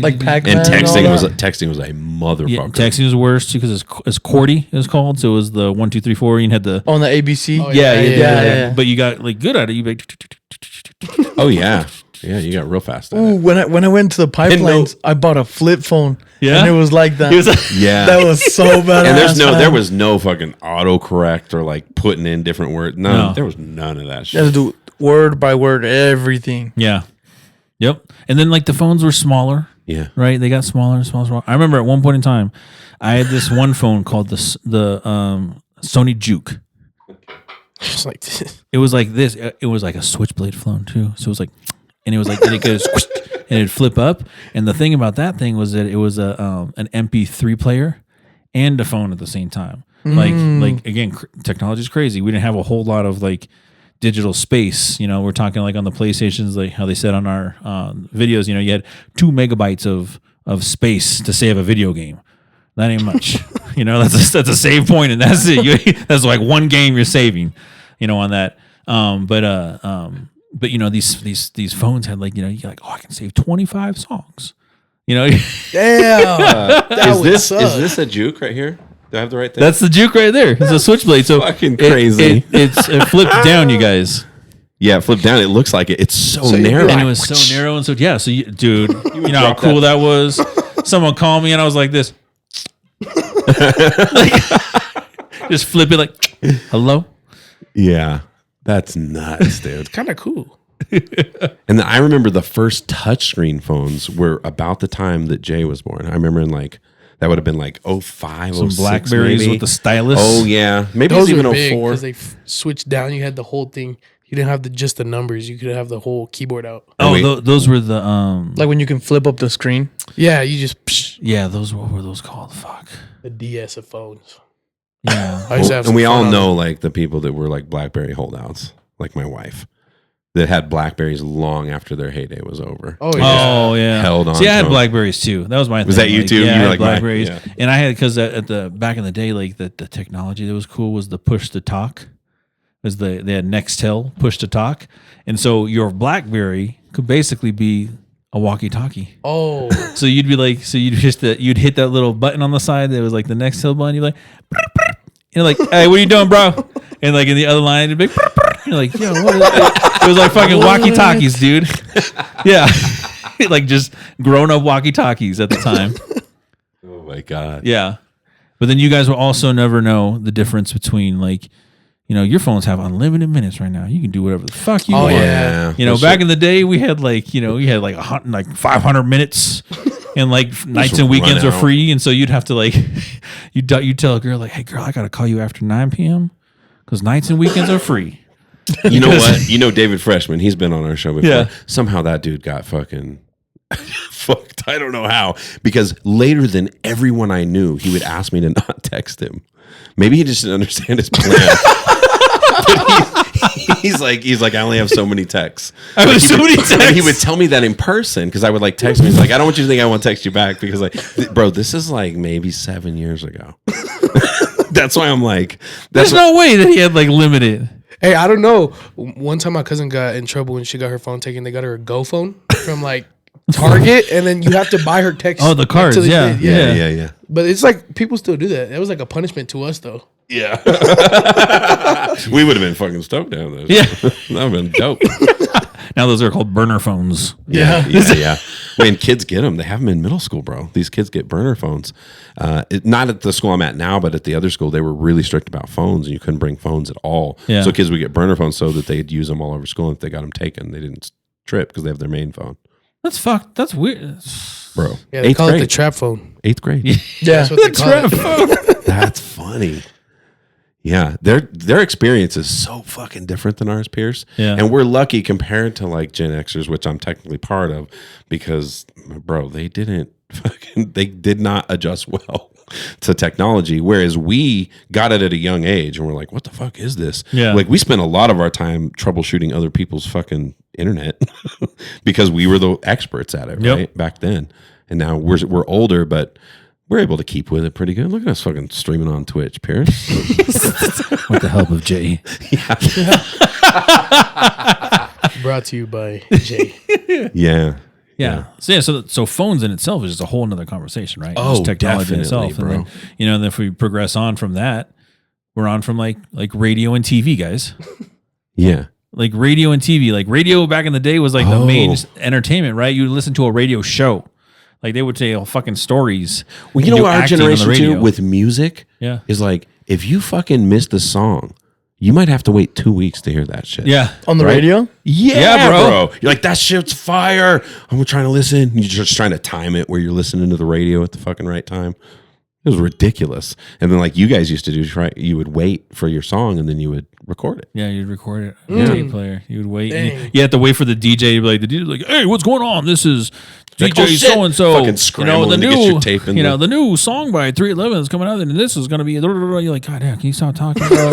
Like Pac-Man. And and all texting that. texting was a motherfucker. yeah, texting was worse too because it's QWERTY it was called. So it was the 1 2 3 4. You had the On the ABC. Oh, yeah. But you got like good at it. You like Oh yeah, yeah. You got real fast. At Ooh, it. when I went to the pipelines, I bought a flip phone. Yeah? And it was like that. It was like, Yeah. That was so bad. And there was no fucking autocorrect or like putting in different words. No, there was none of that You had shit. to do word by word everything. yeah, yep. And then like the phones were smaller. Yeah. Right, they got smaller and smaller. I remember at one point in time, I had this one phone called the Sony Juke. Just like It was like this. It was like a switchblade phone too. So it was like, and it was like, and it goes, and it'd flip up. And the thing about that thing was that it was an MP3 player and a phone at the same time. Like again, technology is crazy. We didn't have a whole lot of like digital space. You know, we're talking like on the PlayStations, like how they said on our videos. You know, you had 2 megabytes of space to save a video game. That ain't much. You know, that's a save point, and that's it. That's like one game you're saving. You know, on that. But you know, these phones had like, you know, you're like, oh, I can save 25 songs. You know, Yeah. Is this a juke right here? Do I have the right thing? that's the juke right there. It's a switchblade. So fucking crazy. It flipped down, you guys. Yeah, flip down. It looks like it. It's so you narrow. And it was so narrow and so so dude, you know how drop cool that was. Someone called me and I was like this, like, just flip it like, hello. Yeah, that's nuts, dude. kind of cool. And then I remember the first touchscreen phones were about the time that Jay was born. I remember in like, that would have been like 05, Some 06 Blackberries maybe. with the stylus. Oh yeah, maybe Those it was were even big 04. because they switched down. You had the whole thing. You didn't have just the numbers. You could have the whole keyboard out. Oh, wait. those were the Like when you can flip up the screen. Yeah, you just yeah, those what were those called? Fuck. the DS of phones. Yeah. I used to have And we some all fun on know like the people that were like BlackBerry holdouts, like my wife. that had Blackberries long after their heyday was over. Oh yeah. Oh yeah. Held on See, I to had 'em. Blackberries too. That was my thing. Was that you too? Yeah, You I were had like Blackberries, yeah. and I had because at the back in the day, like the technology that was cool was the push to talk. Was they had Nextel push to talk, and so your Blackberry could basically be a walkie-talkie. Oh. So you'd be like, you'd hit that little button on the side that was like the Nextel button. You're like, you're like, hey, what are you doing, bro? And like in the other line, it'd be, you're like, yo, what is that? It was like fucking walkie-talkies, dude. Yeah, like just grown-up walkie-talkies at the time. Oh my god. Yeah, but then you guys will also never know the difference between like, you know, your phones have unlimited minutes right now. You can do whatever the fuck you want. Yeah. You know, back in the day, we had like, you know, you had like 500 minutes, and like nights and weekends run are out. free, and so you'd have to like, you tell a girl like, hey girl, I gotta call you after 9 p.m. because nights and weekends are free. You know what? You know David Freshman. He's been on our show before. Yeah. Somehow that dude got fucking fucked. I don't know how. Because later than everyone I knew, he would ask me to not text him. Maybe he just didn't understand his plan. But he's like, I only have so many texts. I have Like, so many And he texts. would tell me that in person because I would like text him. He's like, I don't want you to think I want to text you back because like, bro, this is like maybe 7 years ago. That's why I'm like, There's no way that he had like limited. Hey, I don't know. One time my cousin got in trouble when she got her phone taken. They got her a Go phone from like Target, and then you have to buy her text. Oh, the cards, until they yeah. did, yeah. But it's like people still do that. It was like a punishment to us, though. Yeah. We would have been fucking stoked down there. Yeah. That would have been dope. Now those are called burner phones. Yeah. When kids get them, they have them in middle school, bro. These kids get burner phones. Not at the school I'm at now, but at the other school, they were really strict about phones, and you couldn't bring phones at all. Yeah. So kids would get burner phones so that they'd use them all over school. And if they got them taken, they didn't trip because they have their main phone. That's fucked. That's weird. Bro. Yeah, they call it the trap phone. 8th grade. Yeah, that's what they call it. That's funny. Yeah, their experience is so fucking different than ours, Pierce. Yeah. And we're lucky compared to like Gen Xers, which I'm technically part of, because bro, they did not adjust well to technology. Whereas we got it at a young age and we're like, what the fuck is this? Yeah. Like we spent a lot of our time troubleshooting other people's fucking internet because we were the experts at it, Yep. right? Back then. And now we're older, but we're able to keep with it pretty good. Look at us fucking streaming on Twitch, Pierce. With the help of Jay. Brought to you by Jay. Yeah. Yeah. So phones in itself is just a whole nother conversation, right? Oh, Just technology in definitely, itself. bro. And then, you know, and then if we progress on from that, we're on from like radio and TV, guys. Yeah. Like radio and TV. Like radio back in the day was like the main Oh. entertainment, right? You would listen to a radio show. Like they would tell fucking stories. Well, you and know do what our acting on the generation too radio. with music Yeah. is like, if you fucking missed a song, you might have to wait 2 weeks to hear that shit. Yeah. On the radio? Yeah, bro. You're like, that shit's fire. I'm trying to listen. You're just trying to time it where you're listening to the radio at the fucking right time. It was ridiculous. And then like you guys used to do, you would wait for your song and then you would record it. Yeah, you'd record it on a tape player. You would wait. And Dang. you had to wait for the DJ to be like, the DJ's like, hey, what's going on? This is Like, DJ oh, shit. so and so. Fucking You know, scrambling the to get new, your tape in the new song by 311 is coming out, and this is going to be. You're like, God damn, can you stop talking, bro?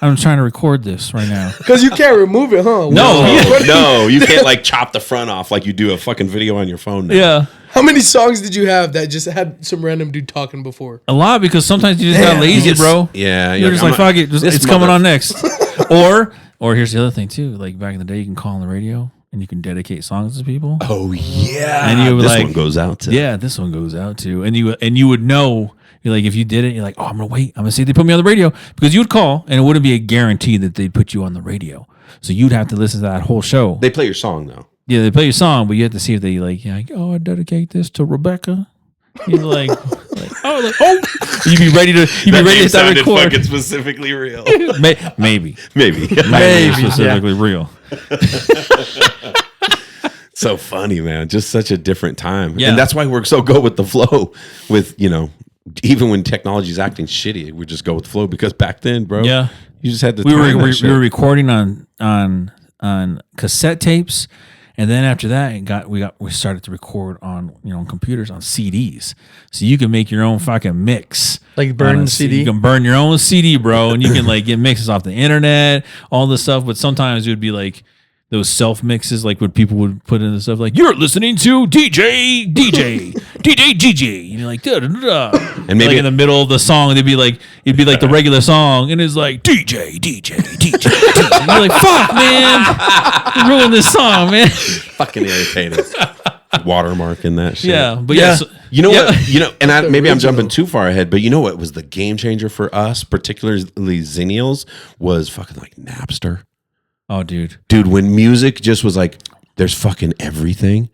I'm trying to record this right now. Because you can't remove it, huh? No, you can't like chop the front off like you do a fucking video on your phone now. Yeah. How many songs did you have that just had some random dude talking before? A lot, because sometimes you just got lazy, Yes. bro. Yeah. You're just I'm like, fuck it. this It's coming mother- on next. Or here's the other thing, too. Like back in the day, you can call on the radio and you can dedicate songs to people. Oh, yeah. And you were this like- one goes out to. Yeah, this one goes out to, and you would know. You're like, if you did it, you're like, oh, I'm gonna wait. I'm gonna see if they put me on the radio, because you would call, and it wouldn't be a guarantee that they'd put you on the radio. So you'd have to listen to that whole show. They play your song though. Yeah, they play your song, but you have to see if they like, oh, I dedicate this to Rebecca. You're like, you'd be ready to start record. fucking specifically real. Maybe Maybe. specifically real. So funny, man. Just such a different time. Yeah. And that's why we're so go with the flow with, even when technology's acting shitty, we just go with the flow, because back then, bro, Yeah. you just had to We time that were shit. recording on cassette tapes, And then after that, we started to record on on computers on CDs, so you can make your own fucking mix. Like burn the CD. You can burn your own CD, bro, and you can like get mixes off the internet, all this stuff. But sometimes it would be like those self mixes, like what people would put in the stuff, like you're listening to DJ, and you're like, da, da, da, da. And maybe like in the middle of the song, it'd be like the regular song, and it's like DJ. And you're like, fuck, man, you ruined this song, man. Fucking irritating. Watermark in that shit. Yeah, but yeah. So, you know what? And maybe I'm jumping too far ahead, but you know what was the game changer for us, particularly Xennials, was fucking like Napster. Oh, dude, when music just was like, there's fucking everything,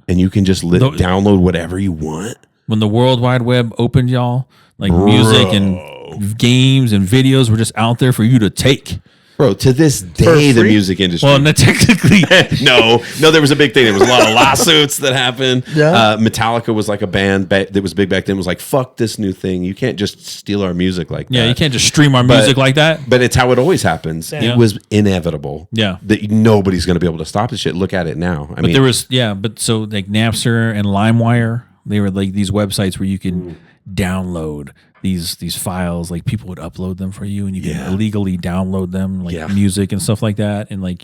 and you can just download whatever you want. When the World Wide Web opened, y'all, like music and games and videos were just out there for you to take. Bro, to this day, the music industry. Well, not technically. no, there was a big thing. There was a lot of lawsuits that happened. Yeah. Metallica was like a band that was big back then. It was like, fuck this new thing. You can't just steal our music like that. Yeah, you can't just stream our music like that. But it's how it always happens. Yeah. It was inevitable. Yeah. That nobody's going to be able to stop this shit. Look at it now. I mean, there was, so like Napster and LimeWire, they were like these websites where you can download these files, like people would upload them for you and you can illegally download them, like music and stuff like that, and like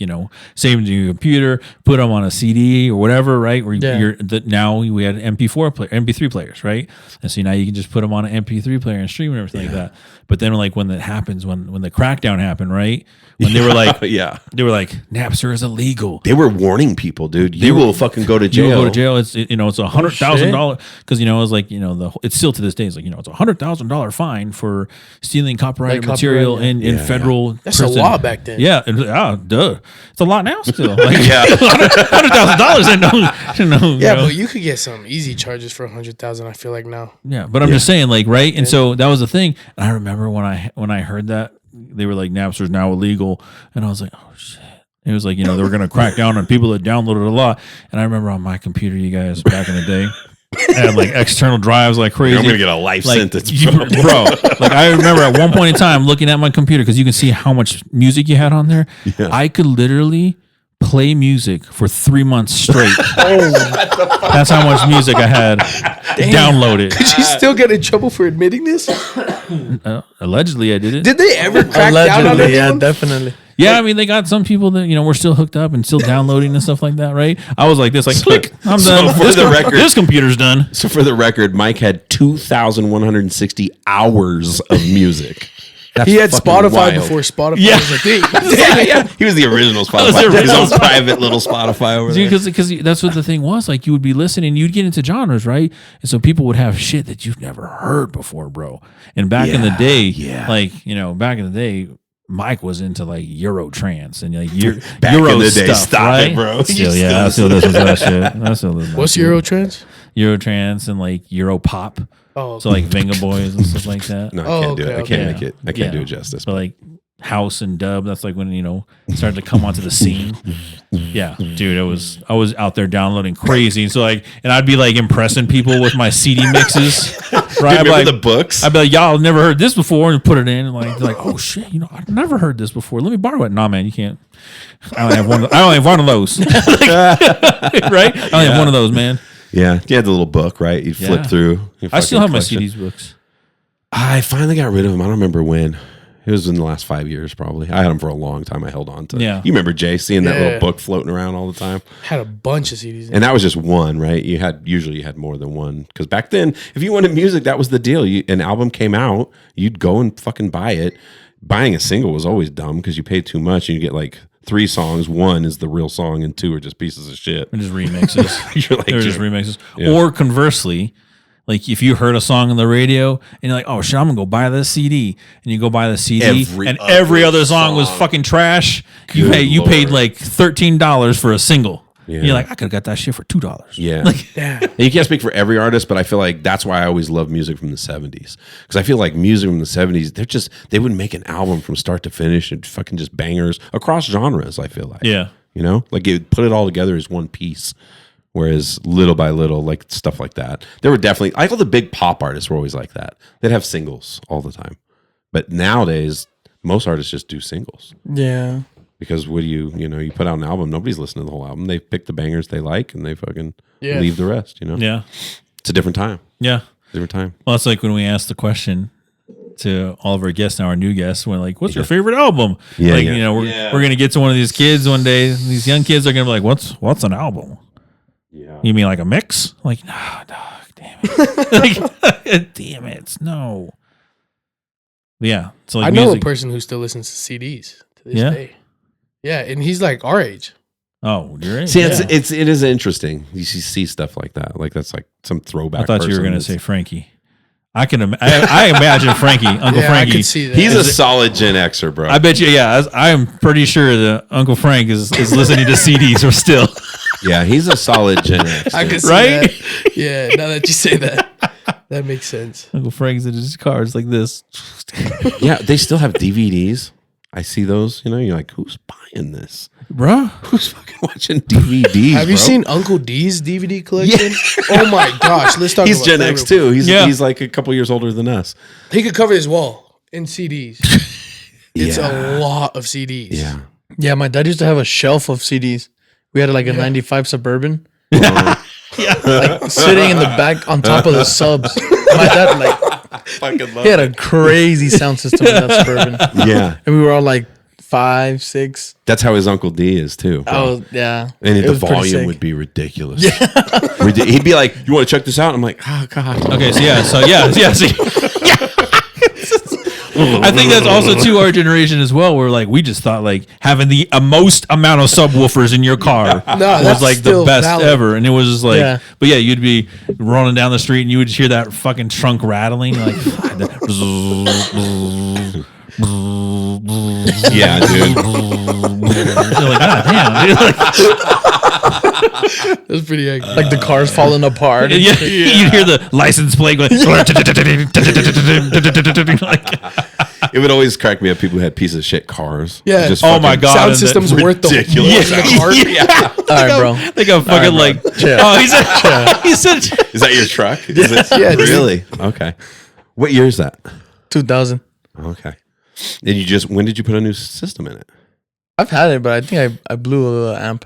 save them to your computer, put them on a CD or whatever, right? Or now we had MP3 players, right? And so now you can just put them on an MP3 player and stream and everything like that. But then like when that happens, when the crackdown happened, right? When they were like, they were like, Napster is illegal. They were warning people, dude. You will fucking go to jail. You will go to jail. It's it's $100,000 because it was like it's still to this day. It's like it's $100,000 fine for stealing copyrighted material in federal. That's prison. a law back then. Yeah, duh. It's a lot now still. Like, $100,000. Yeah, but you could get some easy charges for $100,000. I feel like now. Yeah, but I'm just saying, like, right? And so that was the thing. And I remember when I heard that. They were like, Napster's now illegal. And I was like, oh, shit. It was like, they were going to crack down on people that downloaded a lot. And I remember on my computer, you guys, back in the day, I had like external drives like crazy. I'm going to get a life sentence, bro. Like I remember at one point in time looking at my computer, because you can see how much music you had on there. Yeah. I could literally play music for 3 months straight. That's how much music I had downloaded. Could you still get in trouble for admitting this? Allegedly, I did it. Did they ever crack down on anyone? Yeah, definitely. Yeah, I mean, they got some people that were still hooked up and still downloading and stuff like that, right? I was like this, like, click, I'm done. For the record, this computer's done. So for the record, Mike had 2,160 hours of music. He had Spotify before Spotify was a thing. Yeah. He was the original Spotify. His own private little Spotify over there. Because that's what the thing was. Like, you would be listening, you'd get into genres, right? And so people would have shit that you've never heard before, bro. And back in the day, back in the day, Mike was into like Euro trance and like back Euro in the day. Stuff, Stop right? it, bro. I still listen to that shit. What's Euro trance? Euro trance and like Euro pop. Oh, so like Venga Boys and stuff like that. No, I can't do it. I can't make it. I can't do it justice. But like house and dub, that's like when it started to come onto the scene. Yeah, dude, I was out there downloading crazy. So like, and I'd be like impressing people with my CD mixes. Right? Dude, remember the books? I'd be like, y'all never heard this before, and put it in, and like, they're like, oh shit, I've never heard this before. Let me borrow it. Nah, man, you can't. I only have one of those. Right? I only have one of those, man. Yeah, you had the little book, right? You'd flip through. I still have my CDs books. I finally got rid of them. I don't remember when. It was in the last 5 years, probably. I had them for a long time. I held on to. Yeah. You remember Jay seeing that little book floating around all the time? Had a bunch of CDs. And that was just one, right? Usually you had more than one, because back then, if you wanted music, that was the deal. An album came out, you'd go and fucking buy it. Buying a single was always dumb because you paid too much, and you get like 3 songs. 1 is the real song, and 2 are just pieces of shit. And just remixes. You're like, they were just remixes. Yeah. Or conversely, like if you heard a song on the radio and you're like, oh shit, I'm gonna go buy this CD, and you go buy the CD, every other song was fucking trash. You paid like $13 for a single. Yeah. You're like, I could have got that shit for $2. Yeah. And you can't speak for every artist, but I feel like that's why I always love music from the 70s. Because I feel like music from the 70s, they would make an album from start to finish and fucking just bangers across genres, I feel like. Yeah. Like it put it all together as one piece. Whereas little by little, like stuff like that. There were definitely, I thought the big pop artists were always like that. They'd have singles all the time. But nowadays, most artists just do singles. Yeah. Because what do you put out an album, nobody's listening to the whole album. They pick the bangers they like and they fucking leave the rest, Yeah. It's a different time. Yeah. Different time. Well, it's like when we asked the question to all of our guests, now our new guests, we're like, what's your favorite album? Yeah, like, yeah. We're going to get to one of these kids one day. These young kids are going to be like, what's an album? Yeah. You mean like a mix? Like, no, dog, damn it. Damn it. No. Yeah. So like I know music. a person who still listens to CDs to this day. Yeah, and he's like our age. Oh, you're right. See, it is interesting. You see stuff like that. Like that's like some throwback. I thought you were going to say Frankie. I imagine Frankie, Uncle Frankie. I could see that. He's a solid Gen Xer, bro. I bet you. Yeah, I'm pretty sure that Uncle Frank is listening to CDs or still. Yeah, he's a solid Gen X. I could see Right? that. Yeah, now that you say that, that makes sense. Uncle Frank's in his cars like this. Yeah, they still have DVDs. I see those. You're like, who's buying this? Bruh. Who's fucking watching DVDs? Have you seen Uncle D's DVD collection? Oh my gosh, let's talk He's about Gen that X real too. He's like a couple years older than us. quick. He could cover his wall in CDs. It's a lot of CDs. Yeah. Yeah, my dad used to have a shelf of CDs. We had like a 95 Suburban. Like sitting in the back on top of the subs. My dad he had a crazy sound system in that Suburban. Yeah. And we were all like 5, 6. That's how his Uncle D is too. Bro. Oh, yeah. And It the was pretty volume sick. would be ridiculous. Yeah. He'd be like, "You want to check this out?" I'm like, "Oh God." Okay, see. I think that's also to our generation as well. Where like we just thought like having the most amount of subwoofers in your car was that's like the still best valid. ever, and it was just like, Yeah. but yeah, you'd be rolling down the street and you would hear that fucking trunk rattling, like, Yeah, dude. you're like, God damn, dude. Like, That's pretty accurate. Like the car's falling apart. yeah, you'd hear the license plate going. Like, It would always crack me up. People who had pieces of shit cars. Yeah. Just oh my fucking- God. Sound and system's worth the ridiculous. wood in the cart. Yeah. All right, bro. they go fucking like. chill. Oh, he said. Is that your truck? Is it? Yeah, dude. Really? Okay. What year is that? 2000. Okay. And when did you put a new system in it? I've had it, but I think I blew a amp.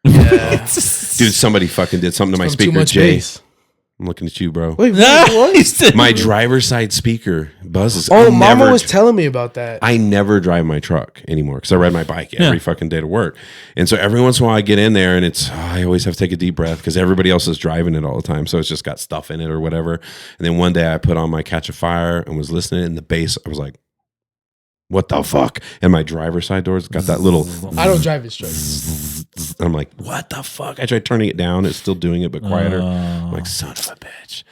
Dude, somebody fucking did something to my Too speaker, much Jay. bass. I'm looking at you, bro. Wait, He said- My driver's side speaker buzzes. oh, Mama was telling me about that. I never drive my truck anymore because I ride my bike every fucking day to work. And so every once in a while I get in there and I always have to take a deep breath because everybody else is driving it all the time. So it's just got stuff in it or whatever. And then one day I put on my Catch a Fire and was listening and the bass, I was like, what the fuck? And my driver's side door's got that little, I don't drive it straight. I'm like, what the fuck? I tried turning it down. It's still doing it, but quieter. I'm like, son of a bitch.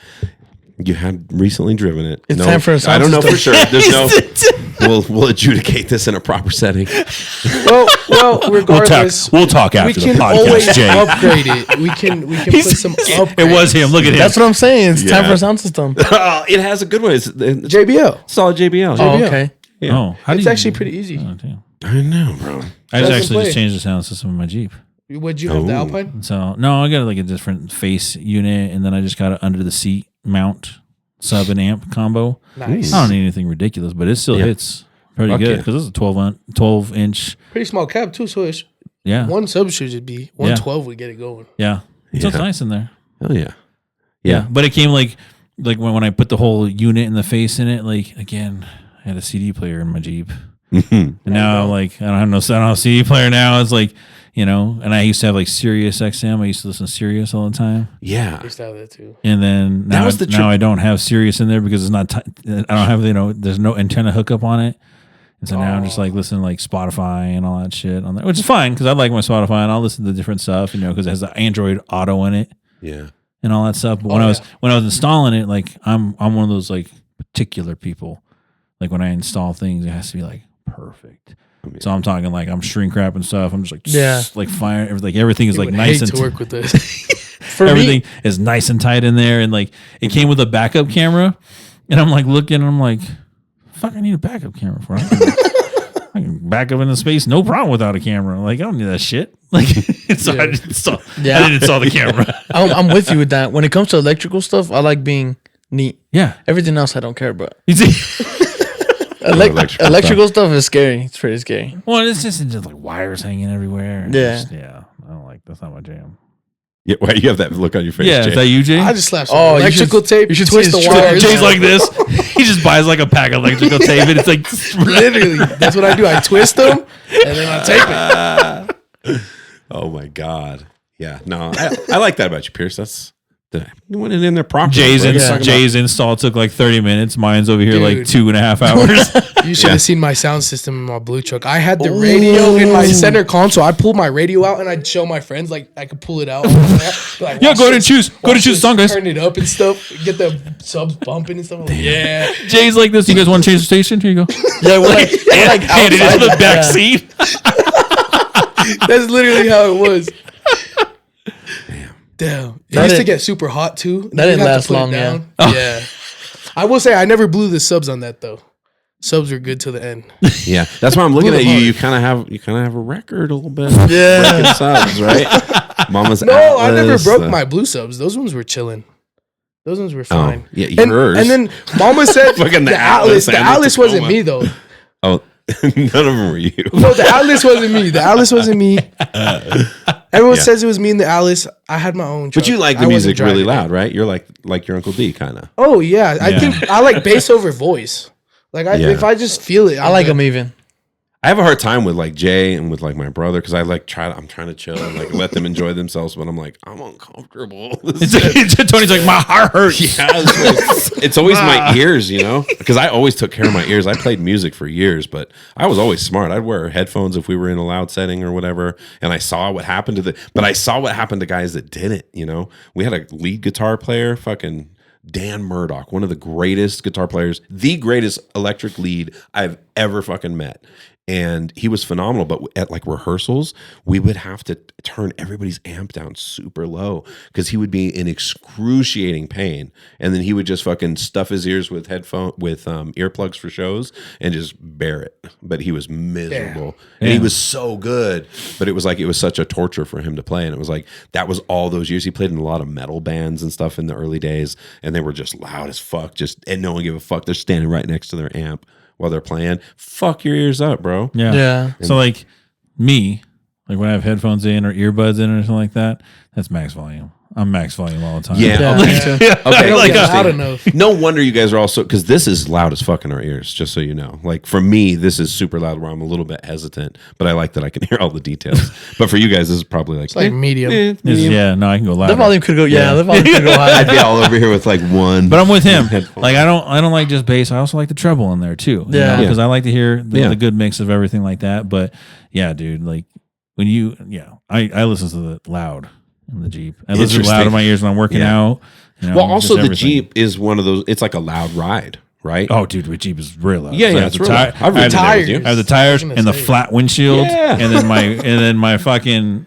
You had recently driven it. It's time for a sound I don't know for system. sure. There's no. We'll adjudicate this in a proper setting. Well, regardless, We'll talk we after the can always podcast, Jay. upgrade it. We can put some upgrades. It was him. Look at him. That's what I'm saying. It's time Yeah. for a sound system. It has a good one. It's JBL. solid JBL. Oh, Yeah. okay. Yeah. Oh, how do It's you- actually pretty easy. Oh, damn. I know, bro. I Doesn't actually play. just changed the sound system in my Jeep. Would you have the Oh. Alpine? So no, I got like a different face unit, and then I just got it under the seat mount sub and amp combo. Nice. I don't need anything ridiculous, but it still Yeah. hits pretty Fuck good yeah. because it's a 12 inch. Pretty small cab too, so it's Yeah, one sub should just be 112 would get it going. yeah. So it's Yeah. nice in there. Oh yeah. Yeah, but it came like when I put the whole unit and the face in it. Like again, I had a CD player in my Jeep. And now like I don't have a CD player now. It's like, and I used to have like Sirius XM. I used to listen to Sirius all the time. Yeah. I used to have that too. And then That now, was the now I don't have Sirius in there because it's not. I don't have there's no antenna hookup on it. And so now I'm just like listening to like Spotify and all that shit on there, which is fine because I like my Spotify and I'll listen to different stuff, because it has the Android Auto in it Yeah. and all that stuff. But when I was installing it, like I'm one of those like particular people. Like when I install things, it has to be like perfect. So I'm talking like I'm shrink wrapping stuff. I'm just like like fire, like everything is I like would nice hate and to work with this. For everything me, is nice and tight in there, and like it came with a backup camera, and I'm like looking, and I'm like, fuck, I need a backup camera for it. I can back up into space, no problem without a camera. Like I don't need that shit. Like so I didn't install the camera. I'm with you with that. When it comes to electrical stuff, I like being neat. Yeah, Everything else I don't care about. you see, Electrical stuff is scary. It's pretty scary. Well, it's just like wires hanging everywhere. Yeah. I don't like. That's not my jam. Yeah, why you have that look on your face? Yeah, Jay? is that you, Jay? I just slapped some electrical tape. You should twist see the his wires. Jay's like this. He just buys like a pack of electrical tape, and it's like Literally, that's what I do. I twist them and then I tape it. Oh my god. Yeah. No, I like that about you, Pierce. That's you went in there properly. Jay's install took like 30 minutes. Mine's over here like 2.5 hours. You should have seen my sound system in my blue truck. I had the radio in my center console. I pulled my radio out and I'd show my friends like I could pull it out. Like, Yeah, go ahead and choose. Go to choose the song, guys. Turn it up and stuff. Get the subs bumping and stuff. Like, yeah. Jay's like this. You guys want to change the station? Here you go. Yeah, we're like Hand it into the back seat. That's literally how it was. Damn. It used to get super hot too. That didn't last long, yeah. Yeah. I will say I never blew the subs on that though. Subs were good till the end. Yeah, that's why I'm looking at you. You kind of have a record a little bit. Yeah. Breaking subs, right? Mama's No, I never Atlas, broke my blue subs. Those ones were chilling. Those ones were fine. Yeah, and, yours. and then Mama said Fucking the Atlas. The and Atlas Tacoma. wasn't me though. Oh, none of them were you. No, the Atlas wasn't me. The Atlas wasn't me. Everyone says it was me in the Atlas. I had my own truck. But you like the I wasn't music really driving loud, right? You're like your Uncle D, kind of. Oh yeah, I think I like bass over voice. Like if I just feel it, I like them even. I have a hard time with like Jay and with like my brother because I'm trying to chill and like let them enjoy themselves, but I'm like I'm uncomfortable. Tony's like, my heart hurts. Yeah, it's always my ears, you know, because I always took care of my ears. I played music for years, but I was always smart. I'd wear headphones if we were in a loud setting or whatever, and I saw what happened to guys that didn't. You know, we had a lead guitar player, fucking Dan Murdoch, one of the greatest guitar players, the greatest electric lead I've ever fucking met. And he was phenomenal, but at like rehearsals, we would have to turn everybody's amp down super low because he would be in excruciating pain, and then he would just fucking stuff his ears with earplugs for shows and just bear it. But he was miserable, and he was so good. But it was such a torture for him to play, and it was like that was all those years. He played in a lot of metal bands and stuff in the early days, and they were just loud as fuck, and no one gave a fuck. They're standing right next to their amp while they're playing. Fuck your ears up, bro. Yeah. So like me, like when I have headphones in or earbuds in or something like that, that's max volume. I'm max volume all the time. Yeah. Okay. Like, loud enough. No wonder you guys are also, because this is loud as fuck in our ears, just so you know. Like for me, this is super loud where I'm a little bit hesitant, but I like that I can hear all the details. But for you guys, this is probably like, Like medium. No, I can go loud. The volume could go. Yeah, the volume could go high. I'd be all over here with like one. But I'm with him. headphone. Like I don't like just bass. I also like the treble in there too. Yeah. Because I like to hear the good mix of everything like that. But yeah, dude, like when I listen to the loud in the Jeep. I listen loud in my ears when I'm working out. You know, well, also the everything. Jeep is one of those. It's like a loud ride, right? Oh, dude, with Jeep is real loud. Yeah, So I yeah, have it's the real loud. I've ridden there with you. I have the tires and the flat windshield, Yeah. and then my fucking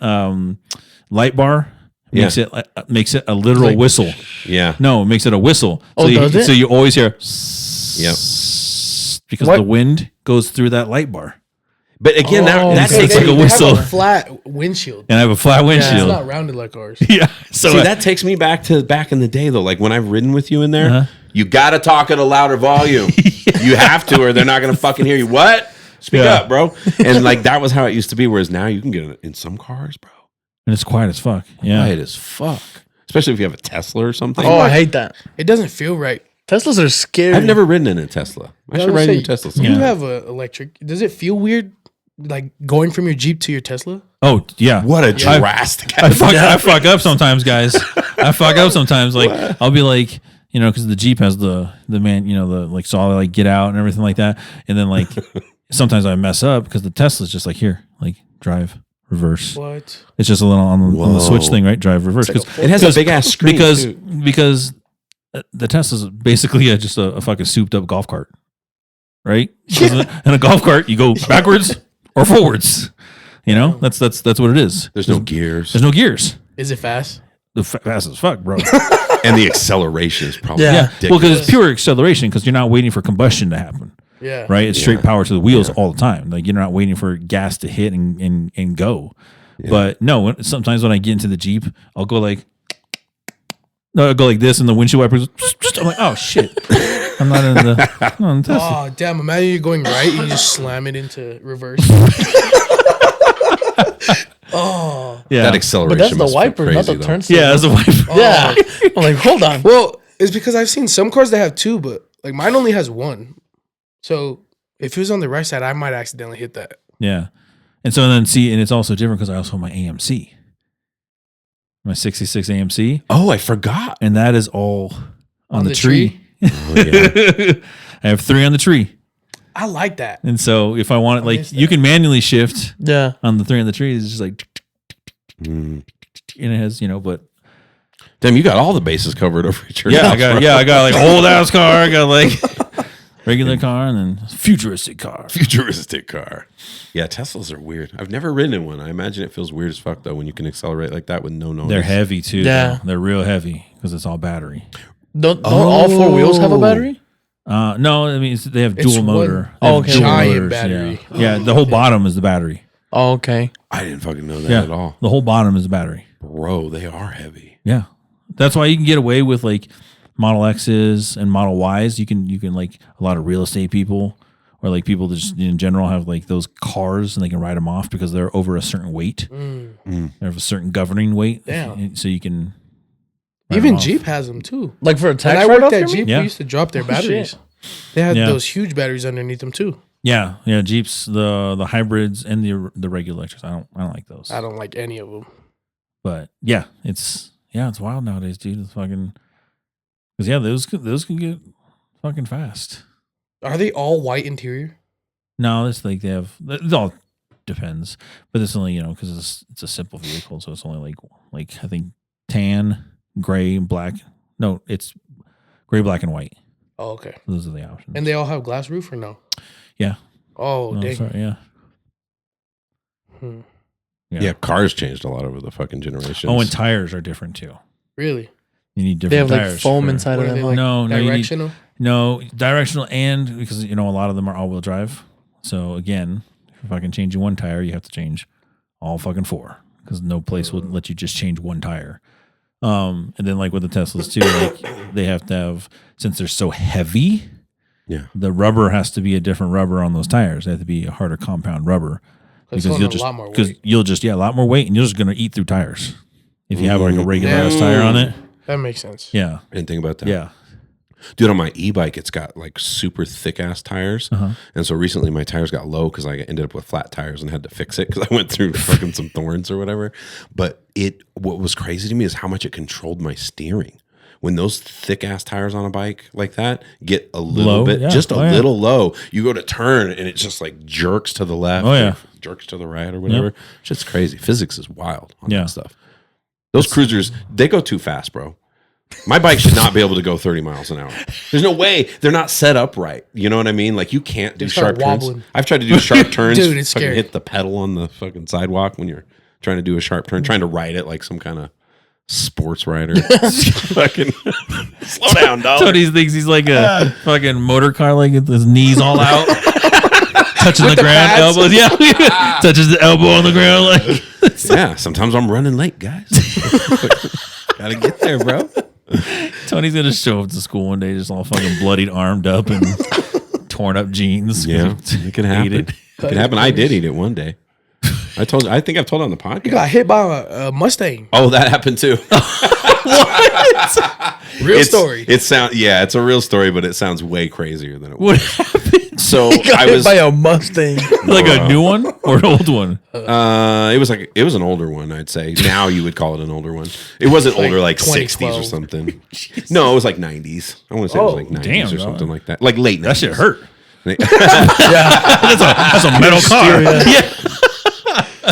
light bar makes it a literal whistle. Yeah. No, it makes it a whistle. Oh, does it? So you always hear Yep. because the wind goes through that light bar. But again, that It's takes like a whistle. Have a flat windshield. And I have a flat It's windshield. not rounded like ours. Yeah. So See, that takes me back in the day though. Like when I've ridden with you in there, Uh-huh. you got to talk at a louder volume. You have to, or they're not going to fucking hear you. What? Speak up, bro. And like that was how it used to be. Whereas now you can get it in some cars, bro. and it's quiet as fuck. Yeah. Quiet as fuck. Especially if you have a Tesla or something. Oh, I hate that. It doesn't feel right. Teslas are scary. I've never ridden in a Tesla. I should ride in a Tesla. You sometime. have an electric. Does it feel weird, like going from your Jeep to your Tesla? Oh yeah. What a drastic. I fuck up sometimes, guys. I fuck up sometimes. Like I'll be like, because the Jeep has the man, the like, so I'll like get out and everything like that, and then like sometimes I mess up because the Tesla's just like here, like drive, reverse. What? It's just a little on the switch thing, right? Drive, reverse. It's Because like It has a big ass screen because the Tesla's basically just a fucking souped up golf cart, right? In a golf cart, you go backwards or forwards. That's what it is. There's no gears. There's no gears. Is it fast? The fast as fuck, bro. And the acceleration is probably Yeah, well, ridiculous. because it's pure acceleration because you're not waiting for combustion to happen, Yeah. right? It's straight power to the wheels all the time. Like you're not waiting for gas to hit and go. But no, sometimes when I get into the Jeep, I'll go like this, and the windshield wipers. I'm like, oh shit. I'm not in the Tesla. Oh, damn. Imagine you're going right and you just slam it into reverse. Oh. Yeah. That acceleration. But that's the must feel wiper, not crazy, the though. turn signal. Yeah, that's the wiper. Yeah. I'm like, hold on. Well, it's because I've seen some cars that have two, but like mine only has one. So if it was on the right side, I might accidentally hit that. Yeah. And so then and it's also different because I also have my AMC. My 66 AMC. Oh, I forgot. And that is all on the the tree. Oh, yeah. I have 3 on the tree. I like that. And so if I want it, like miss you that. can manually shift Yeah. on the 3 on the tree. It's just like, Mm. and it has, but Damn, you got all the bases covered over at your yeah, house, I got like old ass car. I got like regular car and then futuristic car. futuristic car. Yeah, Teslas are weird. I've never ridden in one. I imagine it feels weird as fuck though when you can accelerate like that with no noise. They're heavy too. Yeah. They're real heavy because it's all battery. Don't all 4 wheels have a battery? No, I mean they have It's dual one motor. They Oh, have okay. dual giant motors, battery. Yeah, the whole bottom is the battery. Oh, okay. I didn't fucking know that Yeah, at all. the whole bottom is the battery. Bro, they are heavy. Yeah, that's why you can get away with like Model X's and Model Ys. You can like a lot of real estate people or like people that just in general have like those cars and they can ride them off because they're over a certain weight. They have a certain governing weight. Damn. So you can ride Even them off. Jeep has them too. Like for a When tax I worked write-off, at you mean? Jeep, Yeah. we used to drop their Oh, batteries. shit. They had Yeah. those huge batteries underneath them too. Yeah, Jeeps, the hybrids and the regular electrics. I don't like those. I don't like any of them. But yeah, it's wild nowadays, dude. It's fucking because those can get fucking fast. Are they all white interior? No, it's like it all depends, but it's only because it's a simple vehicle, so it's only like I think tan, gray, black. No, it's gray, black, and white. Oh, okay. Those are the options. And they all have glass roof or no? Yeah. Oh, No, dang. sorry, yeah. Yeah. Cars changed a lot over the fucking generations. Oh, and tires are different too. Really? You need They different have like tires. foam for- inside What of are them. they Like, No, you need Directional? directional, and because a lot of them are all-wheel drive. So again, if I can change one tire, you have to change all fucking 4 because no place would let you just change one tire. And then like with the Teslas too, like they have to have, since they're so heavy, Yeah. the rubber has to be a different rubber on those tires. They have to be a harder compound rubber It's because going a lot more weight. you'll just a lot more weight and you're just gonna eat through tires if you have like a regular ass tire on it. That makes sense. Yeah, I didn't think about that. yeah. Dude, on my e-bike, it's got like super thick ass tires. And so recently my tires got low because I ended up with flat tires and had to fix it because I went through fucking some thorns or whatever. But what was crazy to me is how much it controlled my steering. When those thick ass tires on a bike like that get a little Low? bit, Yeah. just a Oh, yeah. little low, you go to turn and it just like jerks to the left, Oh, yeah. or jerks to the right or whatever. Shit's crazy. Physics is wild on Yeah. that stuff. Those cruisers, they go too fast, bro. My bike should not be able to go 30 miles an hour. There's no way. They're not set up right. You know what I mean? Like you can't do They start sharp turns. wobbling. I've tried to do sharp turns. Dude, it's fucking scary. hit the pedal on the fucking sidewalk when you're trying to do a sharp turn, trying to ride it like some kind of sports rider. Fucking slow down, dog. Tony thinks he's like a fucking motor car, like with his knees all out, touching the ground, pads. elbows. Yeah, touches the elbow on the ground. Like, Yeah, sometimes I'm running late, guys. Gotta get there, bro. Tony's gonna show up to school one day, just all fucking bloodied, armed up, and torn up jeans. Yeah, it can happen. Ate it. It can happen. I did eat it one day. I think I've told on the podcast. You got hit by a Mustang. Oh, that happened too. Real story. It's a real story, but it sounds way crazier than it was. What happened? So got I hit was by a Mustang. Like a new one or an old one? it was an older one, I'd say. Now you would call it an older one. It wasn't Like older, like 2012. 60s or something. No, it was like 90s. I want to say it was like 90s damn, or dog. something like that. Like late 90s. That shit hurt. Yeah. That's a metal car. Yeah.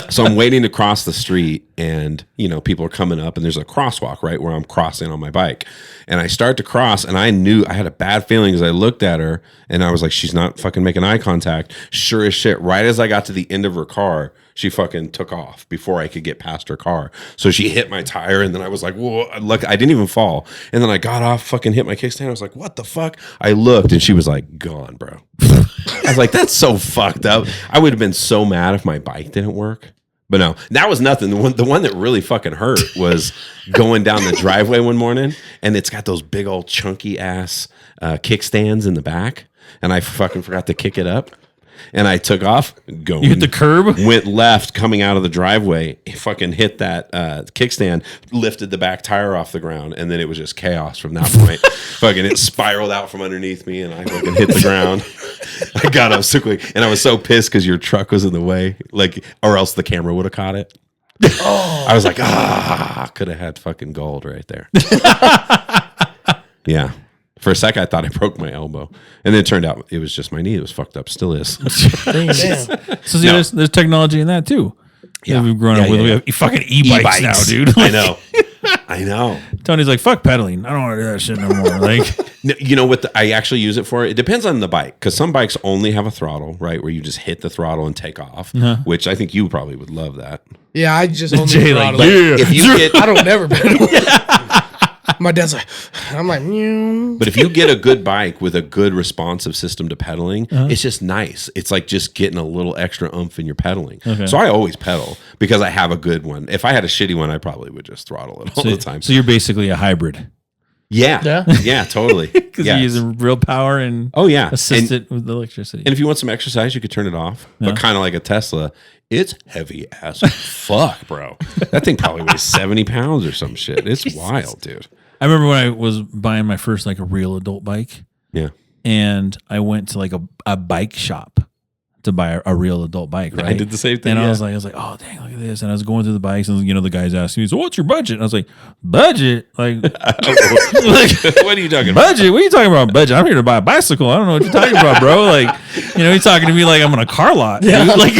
So I'm waiting to cross the street and, people are coming up and there's a crosswalk, right, where I'm crossing on my bike. And I start to cross and I knew I had a bad feeling because I looked at her and I was like, she's not fucking making eye contact. Sure as shit. Right as I got to the end of her car, she fucking took off before I could get past her car. So she hit my tire and then I was like, whoa, look, I didn't even fall. And then I got off, fucking hit my kickstand. I was like, what the fuck? I looked and she was like, gone, bro. I was like, that's so fucked up. I would have been so mad if my bike didn't work. But no, that was nothing. The one that really fucking hurt was going down the driveway one morning, and it's got those big old chunky ass kickstands in the back, and I fucking forgot to kick it up, and I took off. Going, You hit the curb? went left coming out of the driveway, fucking hit that kickstand, lifted the back tire off the ground, and then it was just chaos from that point. Fucking it spiraled out from underneath me, and I fucking hit the ground. I got up so quick, and I was so pissed because your truck was in the way, like, or else the camera would have caught it. I was like, could have had fucking gold right there. Yeah. For a second, I thought I broke my elbow, and then it turned out it was just my knee. It was fucked up. Still is. Damn. So see, there's technology in that too. Yeah. We've grown up with. We have fucking e-bikes now, dude. I know. Tony's like, fuck pedaling. I don't want to do that shit no more. Like, You know what I actually use it for? It depends on the bike, because some bikes only have a throttle, right, where you just hit the throttle and take off, which I think you probably would love that. Yeah, I just only Jay, like, throttle. If you get, I don't never pedal. My dad's like, I'm like, meow. but if you get a good bike with a good responsive system to pedaling, it's just nice. It's like just getting a little extra oomph in your pedaling. Okay. So I always pedal because I have a good one. If I had a shitty one, I probably would just throttle it all the time. So you're basically a hybrid. Yeah, totally. Because you're using real power and assist it with electricity. And if you want some exercise, you could turn it off. But kind of like a Tesla, it's heavy as fuck, bro. That thing probably weighs 70 pounds or some shit. It's wild, dude. I remember when I was buying my first like a real adult bike. Yeah. And I went to like a bike shop to buy a real adult bike, right? I did the same thing. And I was like, oh dang, look at this. And I was going through the bikes, and the guys asked me, so what's your budget? And I was like, budget? Like, what are you talking about? budget? What are you talking about, budget? I'm here to buy a bicycle. I don't know what you're talking about, bro. Like, he's talking to me like I'm in a car lot. Dude. Like,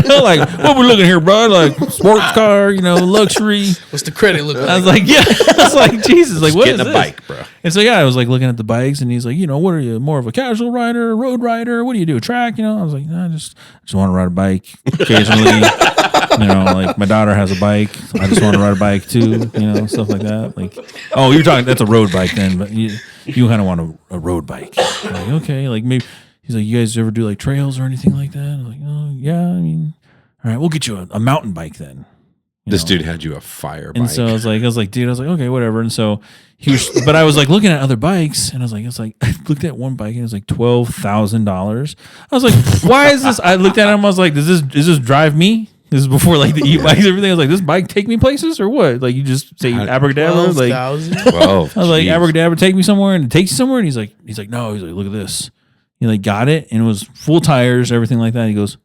like, what we're looking here, bro? Like, sports car, luxury. What's the credit look like? I was like, yeah. I was like, Jesus, like, what is getting a this? bike, bro. And so, I was like looking at the bikes, and he's like, what are you, more of a casual rider, road rider? What do you do, track? I was like, no, I just want to ride a bike occasionally. Like my daughter has a bike. I just want to ride a bike too, stuff like that. Like, oh, you're talking, that's a road bike then, but you kind of want a road bike. I'm like, okay, like maybe, he's like, you guys ever do like trails or anything like that? I'm like, oh, yeah, all right, we'll get you a mountain bike then. This dude had you a fire bike. And so I was like, dude, okay, whatever. And so but I was like looking at other bikes, and I looked at one bike, and it was like $12,000. I was like, why is this? I looked at him, I was like, does this drive me? This is before like the e-bikes, everything. I was like, this bike take me places or what? Like, you just say abracadabra? Like, 12. I was like, abracadabra, take me somewhere, and it takes you somewhere. And he's like, no. He's like, look at this. He like got it, and it was full tires, everything like that. He goes,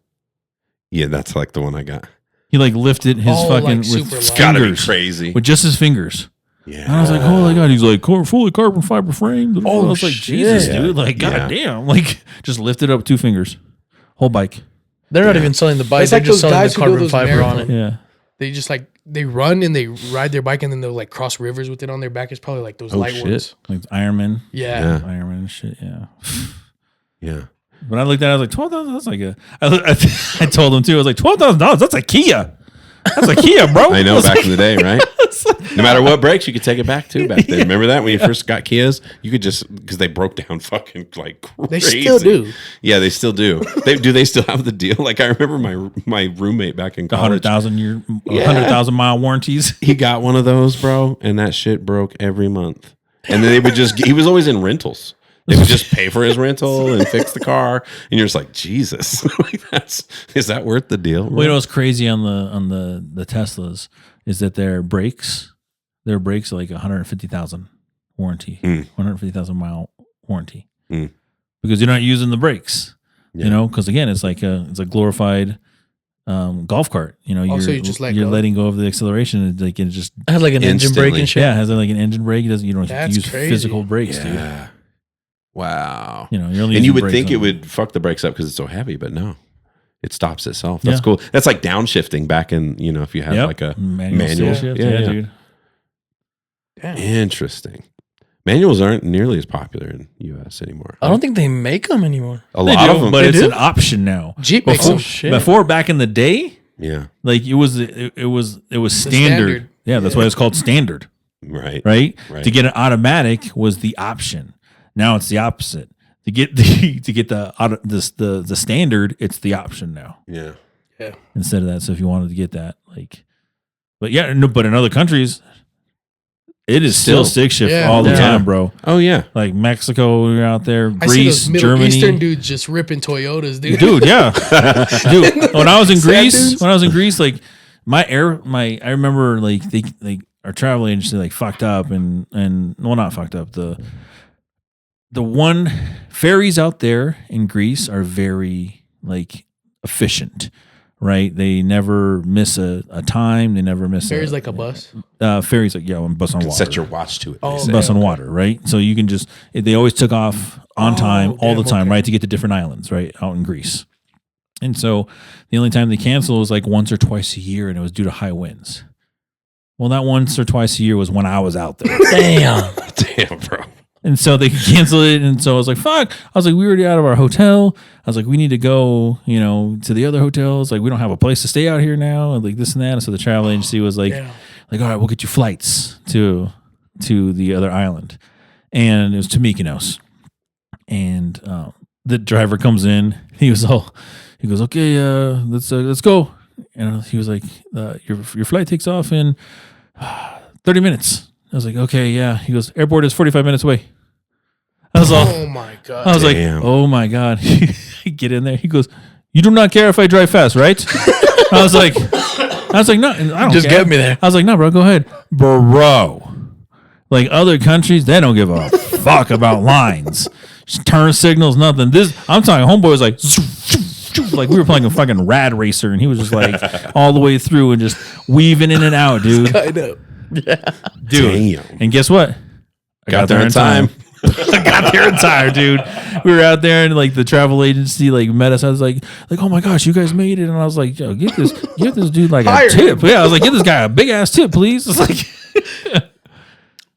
yeah, that's like the one I got. He like lifted his fucking like with It's gotta be fingers, crazy. with just his fingers. Yeah. And I was like, oh my God. He's like, fully carbon fiber frame. I was like, shit. Jesus, dude. Like, goddamn. Like, just lifted up 2 fingers. Whole bike. They're not even selling the bike. It's They're like just those selling guys the who do carbon those fiber on it. Yeah. They just they run and they ride their bike, and then they'll like cross rivers with it on their back. It's probably like those light ones. Like Ironman. Yeah. Ironman and shit. Yeah. Yeah. When I looked at it, I was like, 12,000. That's like I told him too. I was like, $12,000. That's a Kia. That's a Kia, bro. I know, back in the day, right? No matter what breaks, you could take it back too back then. Remember that when you first got Kias? You could just, because they broke down fucking like crazy. They still do. Yeah, they still do. Do they still have the deal? Like, I remember my roommate back in college. 100,000 mile warranties. He got one of those, bro, and that shit broke every month. And then they would just, he was always in rentals. They would just pay for his rental and fix the car, and you're just like, Jesus, like is that worth the deal? Bro? Well, what's crazy on the Teslas is that their brakes are like 150,000 warranty, 150,000 mile warranty, because you're not using the brakes, because again, it's like it's a glorified golf cart. You're letting go of the acceleration, and like it just I had like an engine brake and shit. Yeah, it has like an engine brake. You don't have to use physical brakes, dude. Wow. You're only and you would think it would fuck the brakes up because it's so heavy, but no, it stops itself. That's cool. That's like downshifting back in, if you had like a manual shift. Yeah, dude. Damn. Interesting. Manuals aren't nearly as popular in U.S. anymore. I don't think they make them anymore. A lot of them, but it's an option now. Jeep makes them. Before, back in the day, yeah, like it was standard. Yeah, that's why it's called standard. Right. To get an automatic was the option. Now it's the opposite. To get the standard, it's the option now. Yeah. Instead of that, so if you wanted to get that, Like, but yeah, no, but in other countries, it is still stick shift all the time, bro. Oh yeah, like Mexico, you're out there, I see Greece, those Middle Germany. Eastern dudes just ripping Toyotas, dude. Dude, yeah, dude. When I was in Greece, like I remember like our travel agency like fucked up and well, not fucked up. The one ferries out there in Greece are very like efficient, right? They never miss a time. They never miss Ferries like a bus. Ferries like a bus on water. Set your watch to it. Bus on water, right? So you can just they always took off on time all the time, right, to get to different islands, right, out in Greece. And so the only time they cancel was like once or twice a year, and it was due to high winds. Well, that once or twice a year was when I was out there. Damn, bro. And so they canceled it. And so I was like, fuck. I was like, we were already out of our hotel. I was like, we need to go, to the other hotels. Like, we don't have a place to stay out here now. And like this and that. And so the travel agency was like, all right, we'll get you flights to the other island. And it was to Mykonos. And the driver comes in. He goes, okay, let's go. And he was like, your flight takes off in 30 minutes. I was like, okay, yeah. He goes, airport is 45 minutes away. I was oh my God. I was like, oh my God. Get in there. He goes, you do not care if I drive fast, right? I was like, no, I don't Just care. get me there. I was like, no, bro, go ahead. Bro. Like other countries, they don't give a fuck about lines. Just turn signals, nothing. I'm talking, homeboy was like we were playing a fucking rad racer, and he was just like all the way through and just weaving in and out, dude. Yeah. Dude. Damn. And guess what? I got there in time. I got there in time, dude. We were out there and like the travel agency like met us. I was like, oh my gosh, you guys made it. And I was like, yo, give this dude like a tip. Yeah, I was like, give this guy a big ass tip, please. It's like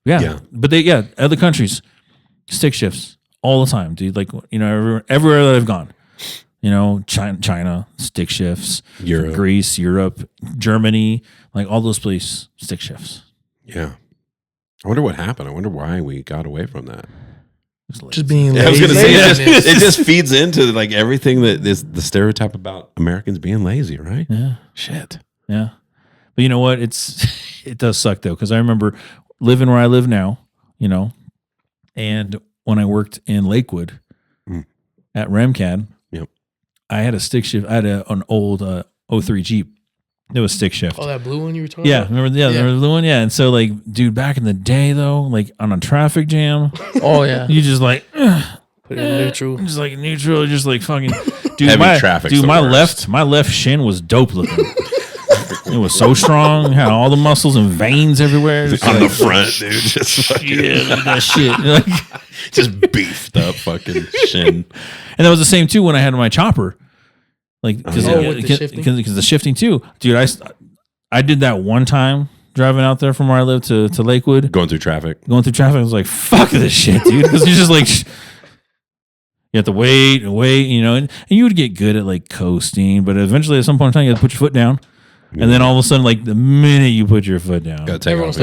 yeah. But other countries, stick shifts all the time, dude. Like, everywhere that I've gone. China, stick shifts, Europe. Greece, Europe, Germany, like all those places, stick shifts. Yeah. I wonder what happened. I wonder why we got away from that. Just being I was going to say, lazy. it just feeds into like everything that is the stereotype about Americans being lazy, right? Yeah. Shit. Yeah. But you know what? It does suck though, because I remember living where I live now, and when I worked in Lakewood at Remcad, I had a stick shift. I had an old 03 Jeep. It was stick shift. Oh, that blue one you were talking about? Remember the blue one? Yeah. And so like, dude, back in the day though, like on a traffic jam, oh yeah, you just like put it in neutral. Just like neutral, just like fucking dude. Heavy traffic. Dude, my left shin was dope looking. It was so strong. Had all the muscles and veins everywhere. Just on the front, dude. Just fucking that shit. Like, just beefed up fucking shin. And that was the same too when I had my chopper. Like because the shifting too, dude. I did that one time driving out there from where I live to Lakewood, going through traffic. I was like, fuck this shit, dude. Because you're just like, you have to wait, and you would get good at like coasting, but eventually at some point in time you have to put your foot down, and then all of a sudden, like the minute you put your foot down, gotta take off.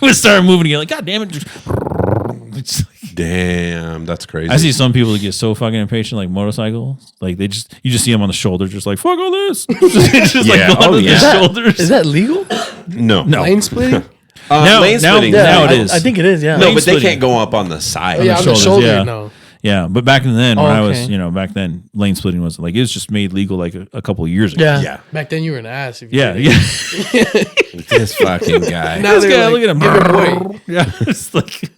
We start moving again. Like, god damn it. Damn, that's crazy. I see some people that get so fucking impatient, like motorcycles. Like you just see them on the shoulder, just like fuck all this. Just like going on their shoulders. Is that legal? No. Lane splitting? Lane splitting. Now it is. I think it is. Yeah. No, Lane but they splitting. can't go up on the side. Oh, yeah, on the shoulder. No. Yeah, but back then when I was, okay. back then lane splitting was like it was just made legal like a couple of years ago. Yeah. Back then you were an ass. If you Yeah. This fucking guy. Now This they're guy, like, look at him. give it away. Yeah, it's like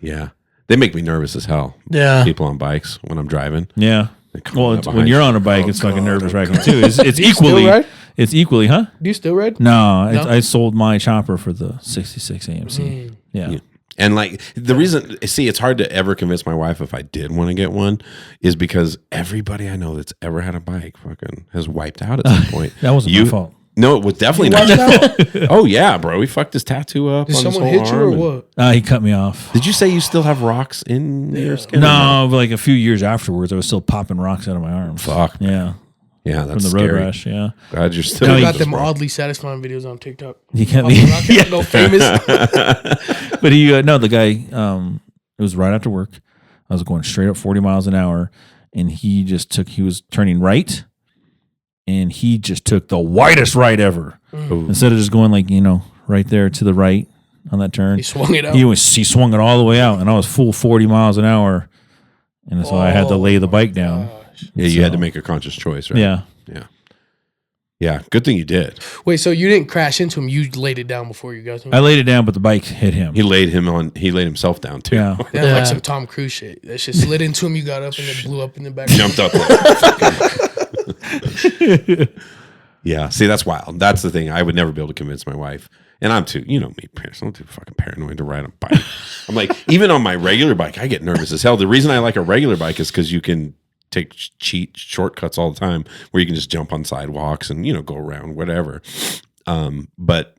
Yeah. They make me nervous as hell. Yeah. People on bikes when I'm driving. yeah. come Well, up it's, behind when you're you. on a bike, Oh, it's fucking God. nervous wracking too. It's Do you equally. still ride? It's equally, huh? Do you still ride? No, No? I sold my chopper for the 66 AMC. Yeah. Yeah. And like the reason, see, it's hard to ever convince my wife if I did want to get one is because everybody I know that's ever had a bike fucking has wiped out at some point. That wasn't my fault. No, it was definitely not. Oh yeah, bro. We fucked his tattoo up. Did on his someone whole hit you arm or and- what? He cut me off. Did you say you still have rocks in your skin? No, but like a few years afterwards, I was still popping rocks out of my arms. Fuck. Yeah. Yeah, From that's the road scary. rash. Yeah. Glad you're still. You with got us, them bro. oddly satisfying videos on TikTok. He kept Fucking me. rock and go famous. But he, no, the guy, it was right after work. I was going straight up 40 miles an hour, and he just he was turning right, and he just took the widest right ever. Instead of just going like, right there to the right on that turn. He swung it out. He swung it all the way out, and I was full 40 miles an hour. And so I had to lay the bike down. Yeah, you had to make a conscious choice, right? Yeah. Yeah, good thing you did. Wait, so you didn't crash into him? You laid it down before you got to him? I laid it down, but the bike hit him. He laid himself down too. Yeah. Like some Tom Cruise shit. That shit slid into him, you got up, and then blew up in the back. Jumped up. Yeah, see, that's wild. That's the thing. I would never be able to convince my wife. And I'm too, me, I'm too fucking paranoid to ride a bike. I'm like, even on my regular bike, I get nervous as hell. The reason I like a regular bike is because you can take cheat shortcuts all the time where you can just jump on sidewalks and go around whatever. But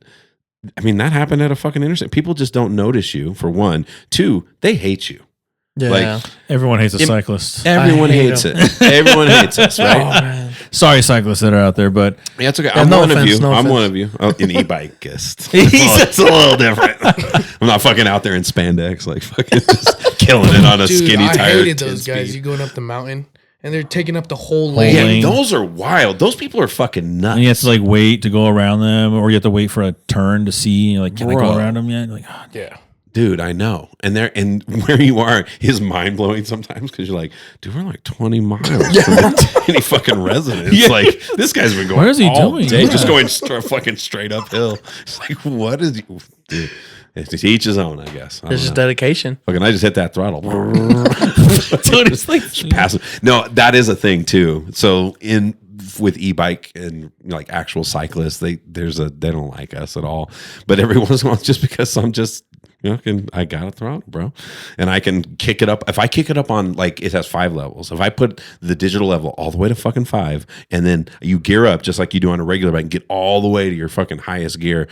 I mean, that happened at a fucking intersection. People just don't notice you, for one. Two, they hate you. Yeah. Like, everyone hates a cyclist. Everyone hates it. Everyone hates us, right? Oh, man. Sorry, cyclists that are out there, but Yeah, it's okay. Yeah, I'm no one of offense, you. no I'm offense. one of you. Oh, an e-bikeist. It's a little different. I'm not fucking out there in spandex, like fucking just killing it on a Dude, skinny I tire. hated 10 those guys. speed. You going up the mountain, and they're taking up the whole lane. Yeah, lane. those are wild. Those people are fucking nuts. and you have to like wait to go around them, or you have to wait for a turn to see. You're like, can I Bro. go around them yet? Like, oh, Yeah. Dude, I know. And where you are is mind blowing sometimes because you're like, dude, we're like 20 miles from any fucking residence. Like, this guy's been going What is he all doing? day, Yeah. just going fucking straight uphill. It's like, what is he? Dude, it's to each his own, I guess. I It's don't just know. dedication. Fucking, I just hit that throttle. dude, it's like Passive. No, that is a thing too. So with e-bike and like actual cyclists, they don't like us at all. But every once in a while, just because I'm just I got a throttle, bro, and I can kick it up. If I kick it up on like it has 5 levels, if I put the digital level all the way to fucking 5, and then you gear up just like you do on a regular bike and get all the way to your fucking highest gear.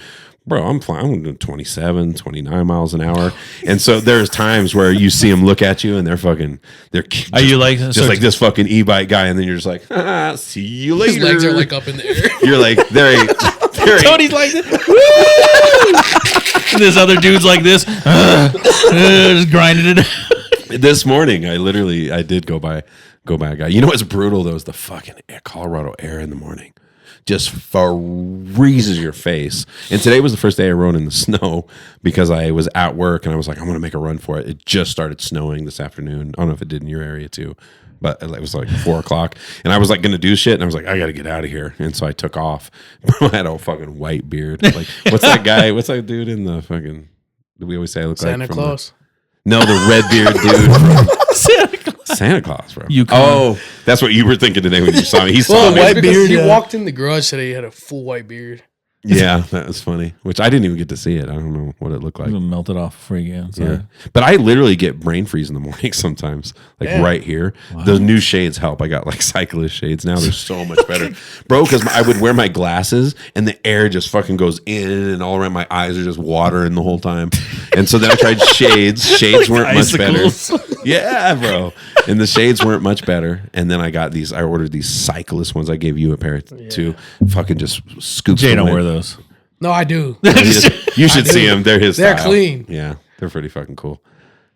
Bro, I'm doing 27, 29 miles an hour. And so there's times where you see them look at you and they're just, Are you like just like this fucking e-bike guy, and then you're just like, see you later. His legs are like up in the air. You're like, they're Tony's like this. And this other dude's like this, just grinding it out. This morning, I did go by a guy. You know what's brutal though is the fucking Colorado air in the morning. Just freezes your face. And today was the first day I rode in the snow because I was at work and I was like, I'm going to make a run for it. It just started snowing this afternoon. I don't know if it did in your area too, but it was like 4:00 and I was like going to do shit. And I was like, I got to get out of here. And so I took off. I had a fucking white beard. Like, what's that guy? What's that dude in the fucking, we always say I look Santa like from Claus. the red beard dude from Santa Claus, bro. Oh, that's what you were thinking today when you saw me. He saw me. white beard, He yeah. walked in the garage today. He had a full white beard. Yeah, that was funny. Which I didn't even get to see it. I don't know what it looked like. It'll melt it off before you get inside. Yeah. But I literally get brain freeze in the morning sometimes, like right here. The new shades help. I got like cyclist shades now. They're so much better, bro. Because I would wear my glasses and the air just fucking goes in and all around my eyes are just watering the whole time. And so then I tried shades. Shades weren't much better. Yeah, bro. And the shades weren't much better. And then I got these. I ordered these cyclist ones. I gave you a pair too. Fucking just scoops. Jay them don't in. wear those. No, I do. You should see them. They're his They're style. clean. Yeah, they're pretty fucking cool.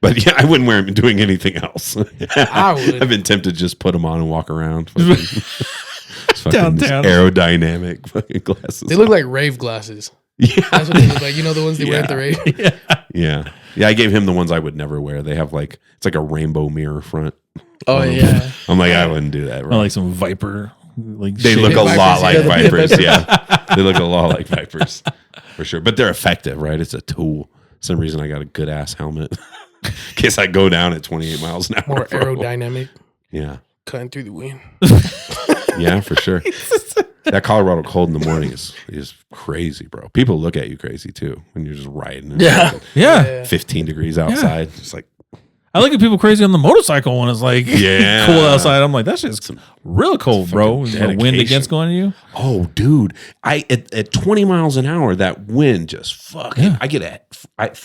But yeah, I wouldn't wear them doing anything else. I would. I've been tempted to just put them on and walk around. Fucking Downtown. aerodynamic fucking glasses. They look like rave glasses. Yeah, That's what they look like. You know the ones they wear at the rave? yeah. I gave him the ones I would never wear. They have like it's like a rainbow mirror front. Oh, yeah. I'm like I wouldn't do that. Or Bro. like some Viper. Like They shit. look a lot Vipers, like yeah. vipers. Yeah, they look a lot like vipers for sure. But they're effective, right? It's a tool. Some reason I got a good ass helmet in case I go down at 28 miles an hour. More bro. aerodynamic, Yeah, cutting through the wind. yeah, for sure. That Colorado cold in the morning is crazy, bro. People look at you crazy too when you're just riding. And Yeah. Yeah. 15 degrees outside. It's like, I look at people crazy on the motorcycle when it's like Yeah. cool outside. I'm like, that shit's real cold, bro. The wind dedication. against going to you. oh, dude, at 20 miles an hour, that wind just fucking. I get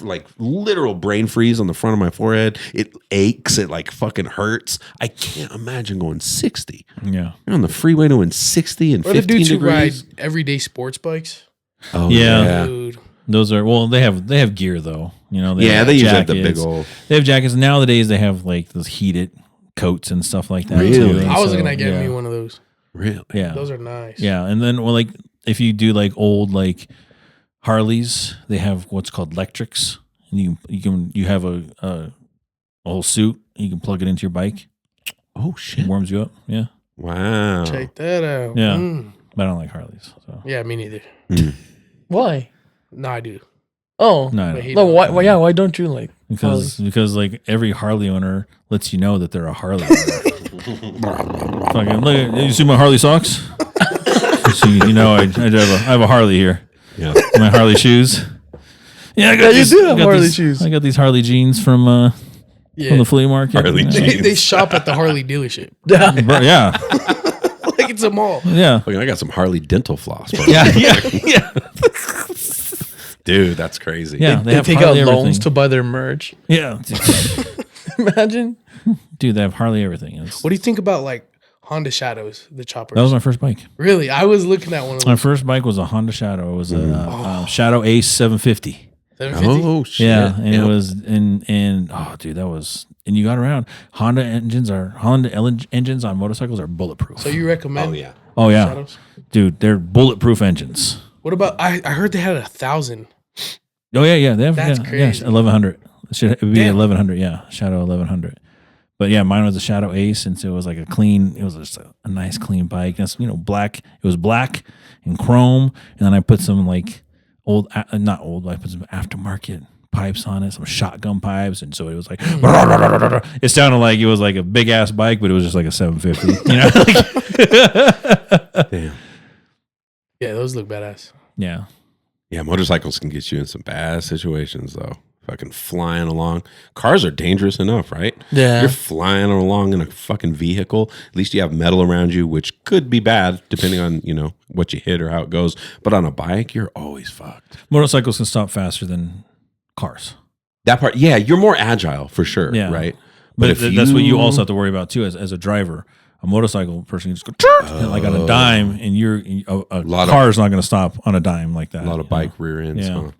like literal brain freeze on the front of my forehead. It aches. It like fucking hurts. I can't imagine going 60. Yeah. You're on the freeway doing 60 and Or the 15 dudes who ride degrees. everyday sports bikes. Oh Yeah. Dude. Those are they have gear though. You know, Yeah, have they usually have the jackets. big old. They have jackets. Nowadays they have like those heated coats and stuff like that. Really? Too. I was So, looking at getting yeah. me one of those. Really? Yeah. Those are nice. Yeah. And then, well, like, if you do like old, like Harleys, they have what's called electrics. And you have a whole suit. You can plug it into your bike. Oh, shit. It warms you up. Yeah. Wow. Check that out. Yeah. But I don't like Harleys. So. Yeah, me neither. Why? No, I do. Oh. No, But he No, don't. why? Well, yeah, why don't you like? because like every Harley owner lets you know that they're a Harley owner. Fucking look at, you see my Harley socks? You know I have a Harley here. Yeah. My Harley shoes. Yeah, I got Yeah, these, you do have I got Harley these- shoes. I got these Harley jeans from Yeah. the flea market. Harley You know? jeans. They shop at the Harley dealership. Bro, yeah, Like it's a mall. yeah. Fucking, I got some Harley dental floss, bro. Yeah. Dude, that's crazy. Yeah, They have take Harley out loans everything. to buy their merch. Yeah, Imagine. dude, they have Harley everything. It's- What do you think about like Honda Shadows, the choppers? that was my first bike. Really? I was looking at one of My them. first bike was a Honda Shadow. It was a Shadow Ace 750. 750? Oh, shit. Yeah, and it was and oh, dude, that was and you got around. Honda engines on motorcycles are bulletproof. So you recommend? Oh, yeah. Oh yeah, Shadows? dude, they're bulletproof engines. What about? I heard they had 1,000. Oh yeah, they have That's yeah, crazy. Yeah, 1100. It would be Damn. 1100. Yeah, Shadow 1100. But yeah, mine was a Shadow Ace, and so it was like it was just a nice clean bike. That's black. It was black and chrome, and then I put some like not old. I put some aftermarket pipes on it, some shotgun pipes, and so it was like it sounded like it was like a big ass bike, but it was just like a 750. Damn. Yeah, those look badass. Yeah. Yeah, motorcycles can get you in some bad situations, though. Fucking flying along. Cars are dangerous enough, right? Yeah. You're flying along in a fucking vehicle. At least you have metal around you, which could be bad depending on, what you hit or how it goes. But on a bike, you're always fucked. Motorcycles can stop faster than cars. That part, yeah, you're more agile for sure, Yeah. right? But if that's what you also have to worry about too as a driver. A motorcycle person can just go like on a dime, and a car is not going to stop on a dime like that. A lot of bike rear ends. Yeah. Huh?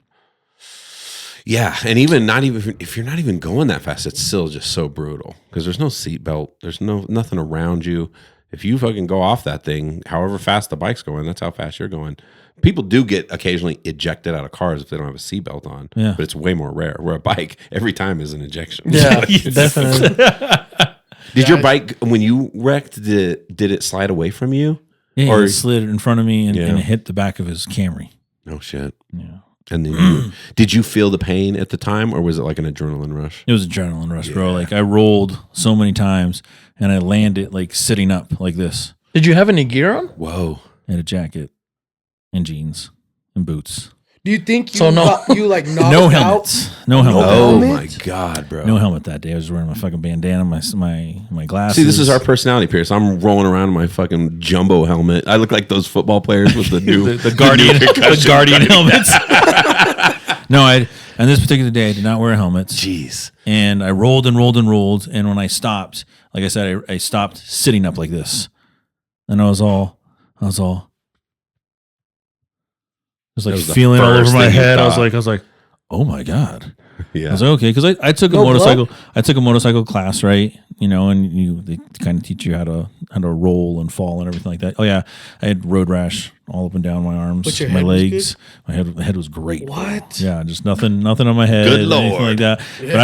Yeah, and even if you're not even going that fast, it's still just so brutal because there's no seatbelt, there's nothing around you. If you fucking go off that thing, however fast the bike's going, that's how fast you're going. People do get occasionally ejected out of cars if they don't have a seatbelt on, but it's way more rare. Where a bike, every time is an ejection. Yeah, definitely. Did your bike, when you wrecked, did it slide away from you? Yeah, Or- he slid in front of me and it hit the back of his Camry. Oh shit! Yeah. And then did you feel the pain at the time, or was it like an adrenaline rush? It was adrenaline rush, bro. Like I rolled so many times and I landed like sitting up like this. Did you have any gear on? Whoa! And a jacket and jeans and boots. Do you think you So no- you like knocked No out? helmets. No helmet. Oh helmet? my god, bro! No helmet that day. I was wearing my fucking bandana, my glasses. See, this is our personality, Pierce. I'm rolling around in my fucking jumbo helmet. I look like those football players with the new the Guardian the Guardian helmets. No, on this particular day I did not wear helmets. Jeez. And I rolled and rolled and rolled, and when I stopped, like I said, I stopped sitting up like this, and I was all just like That was the feeling all over first my thing you head. I thought. was like, oh my god. I Yeah. was like, okay, because I took a No, bro. motorcycle. I took a motorcycle class, right? And they kind of teach you how to roll and fall and everything like that. Oh yeah, I had road rash all up and down my arms, But your my head was legs. My head was great. bro. What? Yeah, just nothing on my head. Good anything Lord. like that. But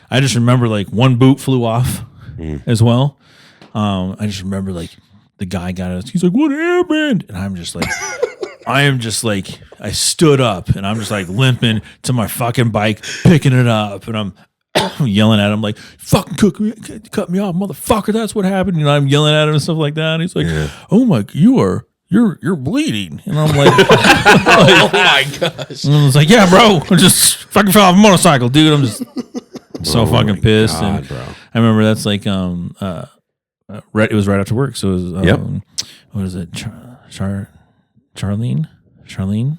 I just remember like one boot flew off as well. I just remember like the guy got us. He's like, "What happened?" And I'm just like. I stood up and I'm just like limping to my fucking bike, picking it up, and I'm yelling at him like, "Fucking cut me off, motherfucker! That's what happened." I'm yelling at him and stuff like that. And he's like, "Oh my, you're bleeding," and I'm like, Oh my gosh! and I was like, "Yeah, bro, I just fucking fell off a motorcycle, dude. I'm just so fucking pissed." God, and bro. I remember that's like it was right after work, so it was what is it, Charlene?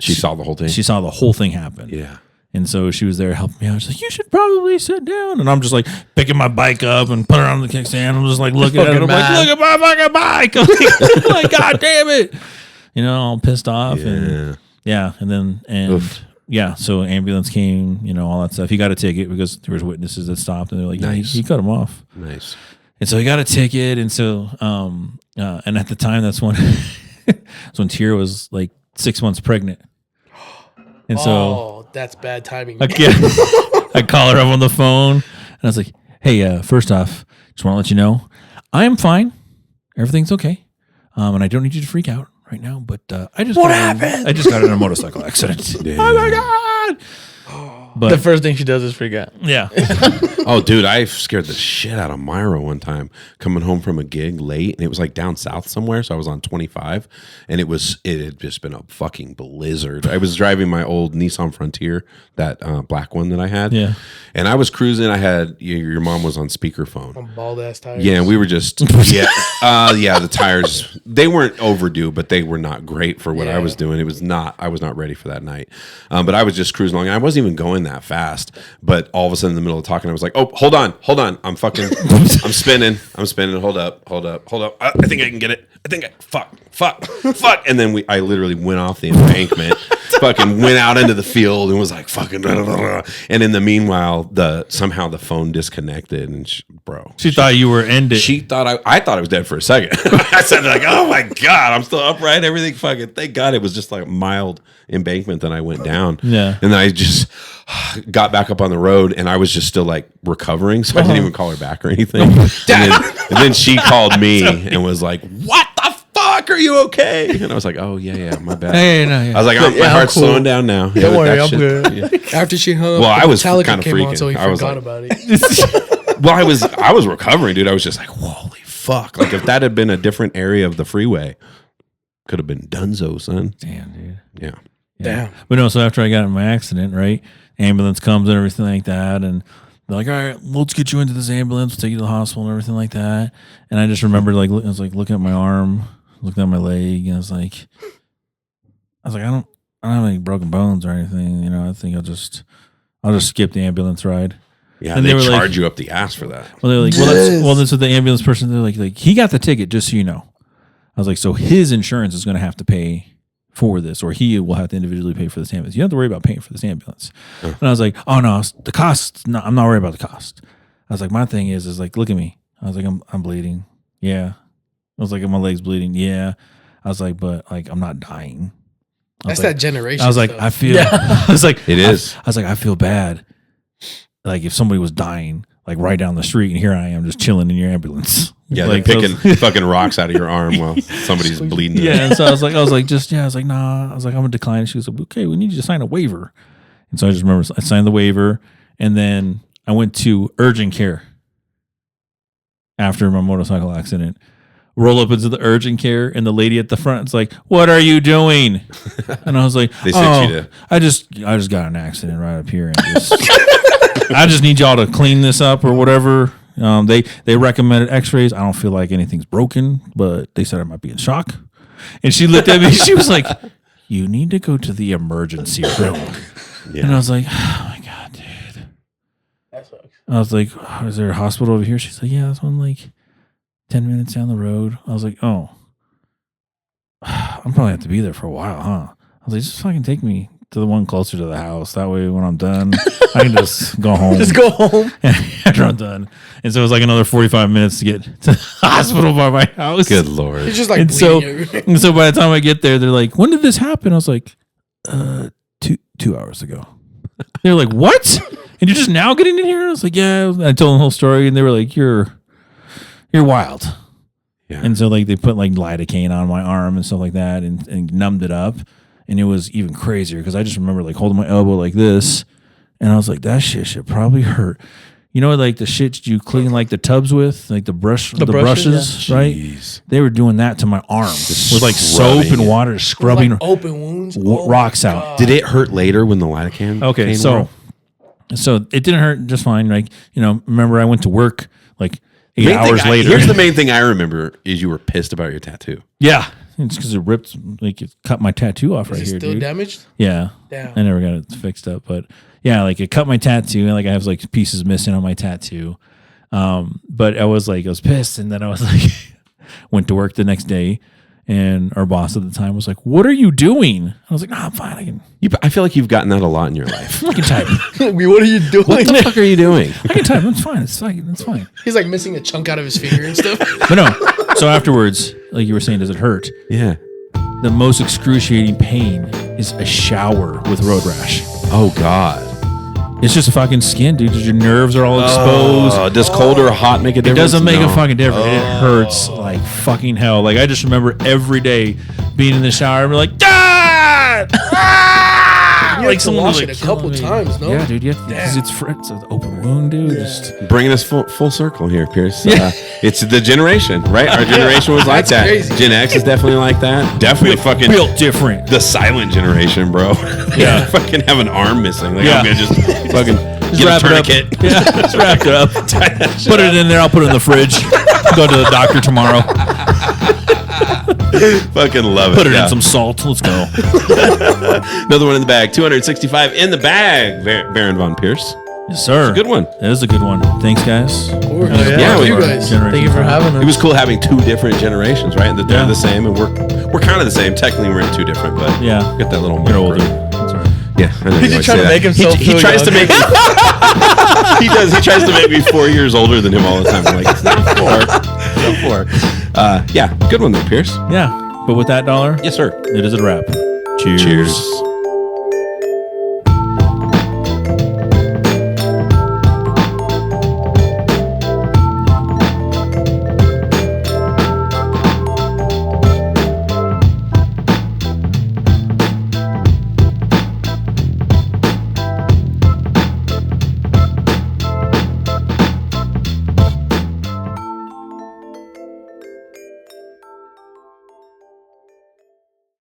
She saw the whole thing. She saw the whole thing happen. Yeah. And so she was there helping me out. She's like, "You should probably sit down." And I'm just like picking my bike up and putting it on the kickstand. I'm just like looking at it. I'm like, "Look at my fucking bike." I'm like, "God damn it." All pissed off. And so ambulance came, all that stuff. He got a ticket because there was witnesses that stopped and they're like, Nice. he cut him off. Nice. And so he got a ticket. And so, and at the time, that's when Tira was like 6 months pregnant. And so, that's bad timing. I call her up on the phone and I was like, hey, first off, just want to let you know, I am fine. Everything's okay. And I don't need you to freak out right now, but I just got in a motorcycle accident. Oh my God. But the first thing she does is freak out. Yeah. Oh, dude, I scared the shit out of Myra one time coming home from a gig late, and it was like down south somewhere. So I was on 25, and it had just been a fucking blizzard. I was driving my old Nissan Frontier, that black one that I had. Yeah. And I was cruising. I had your mom was on speakerphone. On bald ass tires. Yeah, and we were just the tires, they weren't overdue, but they were not great for what I was doing. I was not ready for that night. But I was just cruising along. I wasn't even going that fast, but all of a sudden in the middle of talking I was like, oh, hold on, I'm spinning, hold up, I think I can get it, fuck, and then I literally went off the embankment, fucking went out into the field and was like fucking and in the meanwhile somehow the phone disconnected and she thought you were ended. She thought I thought I was dead for a second. I said like, oh my God, I'm still upright, everything fucking, thank God it was just like a mild embankment. Then I went down. Yeah. And then I just got back up on the road and I was just still like recovering. So I didn't even call her back or anything. And then she called me and was like, what the fuck? Are you okay? And I was like, oh yeah, my bad. Hey, no, yeah. I was like, my heart's slowing down now. Don't worry, I'm good. After she hung up, well, I was Metallica kind of came freaking. on, so he I was forgot like, about it. well, I was recovering, dude. I was just like, holy fuck. Like if that had been a different area of the freeway, could have been dunzo, son. Damn, dude. Yeah. Damn. But no, so after I got in my accident, right, ambulance comes and everything like that, and they're like, all right, let's get you into this ambulance, we'll take you to the hospital and everything like that. And I just remember like, I was like looking at my arm, looking at my leg, and I was like, I don't have any broken bones or anything, you know. I think I'll just skip the ambulance ride. Yeah, and they were charge like, you up the ass for that. Well, they're like, that's what the ambulance person, they're like he got the ticket, just so you know. I was like, so his insurance is going to have to pay for this, or he will have to individually pay for this ambulance. You don't have to worry about paying for this ambulance. And I was like, oh no, the cost, I'm not worried about the cost. I was like, my thing is like, look at me. I was like, I'm bleeding. Yeah. I was like, my leg's bleeding. Yeah. I was like, but like, I'm not dying. That's that generation. I was like, stuff. I feel, I was like, it is. I was like, I feel bad. Like if somebody was dying, like right down the street, and here I am just chilling in your ambulance. Yeah, like, they're picking fucking rocks out of your arm while somebody's bleeding. Yeah, and so I was like, nah. I was like, I'm gonna decline. She was like, okay, we need you to sign a waiver. And so I just remember I signed the waiver, and then I went to urgent care after my motorcycle accident. Roll up into the urgent care, and the lady at the front is like, "What are you doing?" And I was like, They sent you to. I just got an accident right up here, and I just need y'all to clean this up or whatever. They recommended x-rays. I don't feel like anything's broken, but they said I might be in shock. And she looked at me. She was like, you need to go to the emergency room. Yeah. And I was like, oh my God, dude. That sucks. I was like, oh, is there a hospital over here? She's like, yeah, there's one like 10 minutes down the road. I was like, oh, I'm probably have to be there for a while, huh? I was like, just fucking take me to the one closer to the house. That way when I'm done, I can just go home. Just go home. After I'm done. And so it was like another 45 minutes to get to the hospital by my house. Good Lord. It's just like and so by the time I get there, they're like, when did this happen? I was like, 2 hours ago. They're like, what? And you're just now getting in here? I was like, yeah. I told them the whole story, and they were like, you're wild. Yeah. And so like they put like lidocaine on my arm and stuff like that, and numbed it up. And it was even crazier because I just remember like holding my elbow like this, and I was like, that shit should probably hurt. You know, like the shit you clean like the tubs with, like the brushes, yeah. right? Jeez. They were doing that to my arm with like soap and water, scrubbing like open wounds, rocks out. Did it hurt later when the lidocaine? Okay, so it didn't hurt just fine. Like, you know, remember I went to work like 8 hours later. Here's the main thing I remember is you were pissed about your tattoo. Yeah. It's because it ripped, like it cut my tattoo off right here, still dude. damaged? Yeah. Damn. I never got it fixed up, but yeah, like it cut my tattoo, and like I have like pieces missing on my tattoo. But I was pissed, and then I was like, went to work the next day, And our boss at the time was like, "What are you doing?" I was like, "No, I'm fine. I feel like you've gotten that a lot in your life. I can type. What are you doing? What the fuck are you doing? I can type. It's fine. It's fine. It's fine." He's like missing a chunk out of his finger and stuff. But no. So afterwards, like you were saying, does it hurt? Yeah. The most excruciating pain is a shower with road rash. Oh God. It's just a fucking skin, dude. Your nerves are all exposed. Does cold or hot make a difference? It doesn't make a fucking difference. It hurts like fucking hell. Like I just remember every day being in the shower and be like, "Dad!" You like someone wash it a couple times, no? Yeah, dude. Because it's an open wound, dude. Yeah. Just bringing us full circle here, Pierce. It's the generation, right? Our generation was like that. Crazy. Gen X is definitely like that. Definitely fucking built different. the silent generation, bro. Yeah. Fucking have an arm missing. Like Yeah. I'm gonna just fucking get wrap a it up. tourniquet. Yeah, just wrap it up. Put it in there. I'll put it in the fridge. Go to the doctor tomorrow. Fucking love it. Put it in some salt. Let's go. Another one in the bag. 265 in the bag. Baron Von Pierce. Yes, sir. Good one. That is a good one. Thanks, guys. Yeah, you guys. Thank you for having us. It was cool having two different generations, right? And they're Yeah. the same, and we're kind of the same. Technically, we're in two different, but Yeah. got that little. You're older. micro- That's all right. Yeah, I know He's you just always trying say to make that. himself He feel tries to young. make. He does. He tries to make me 4 years older than him all the time. I'm like, it's not 4. It's not 4. Yeah, good one there, Pierce. Yeah. But with that dollar, Yes, sir. it is a wrap. Cheers. Cheers.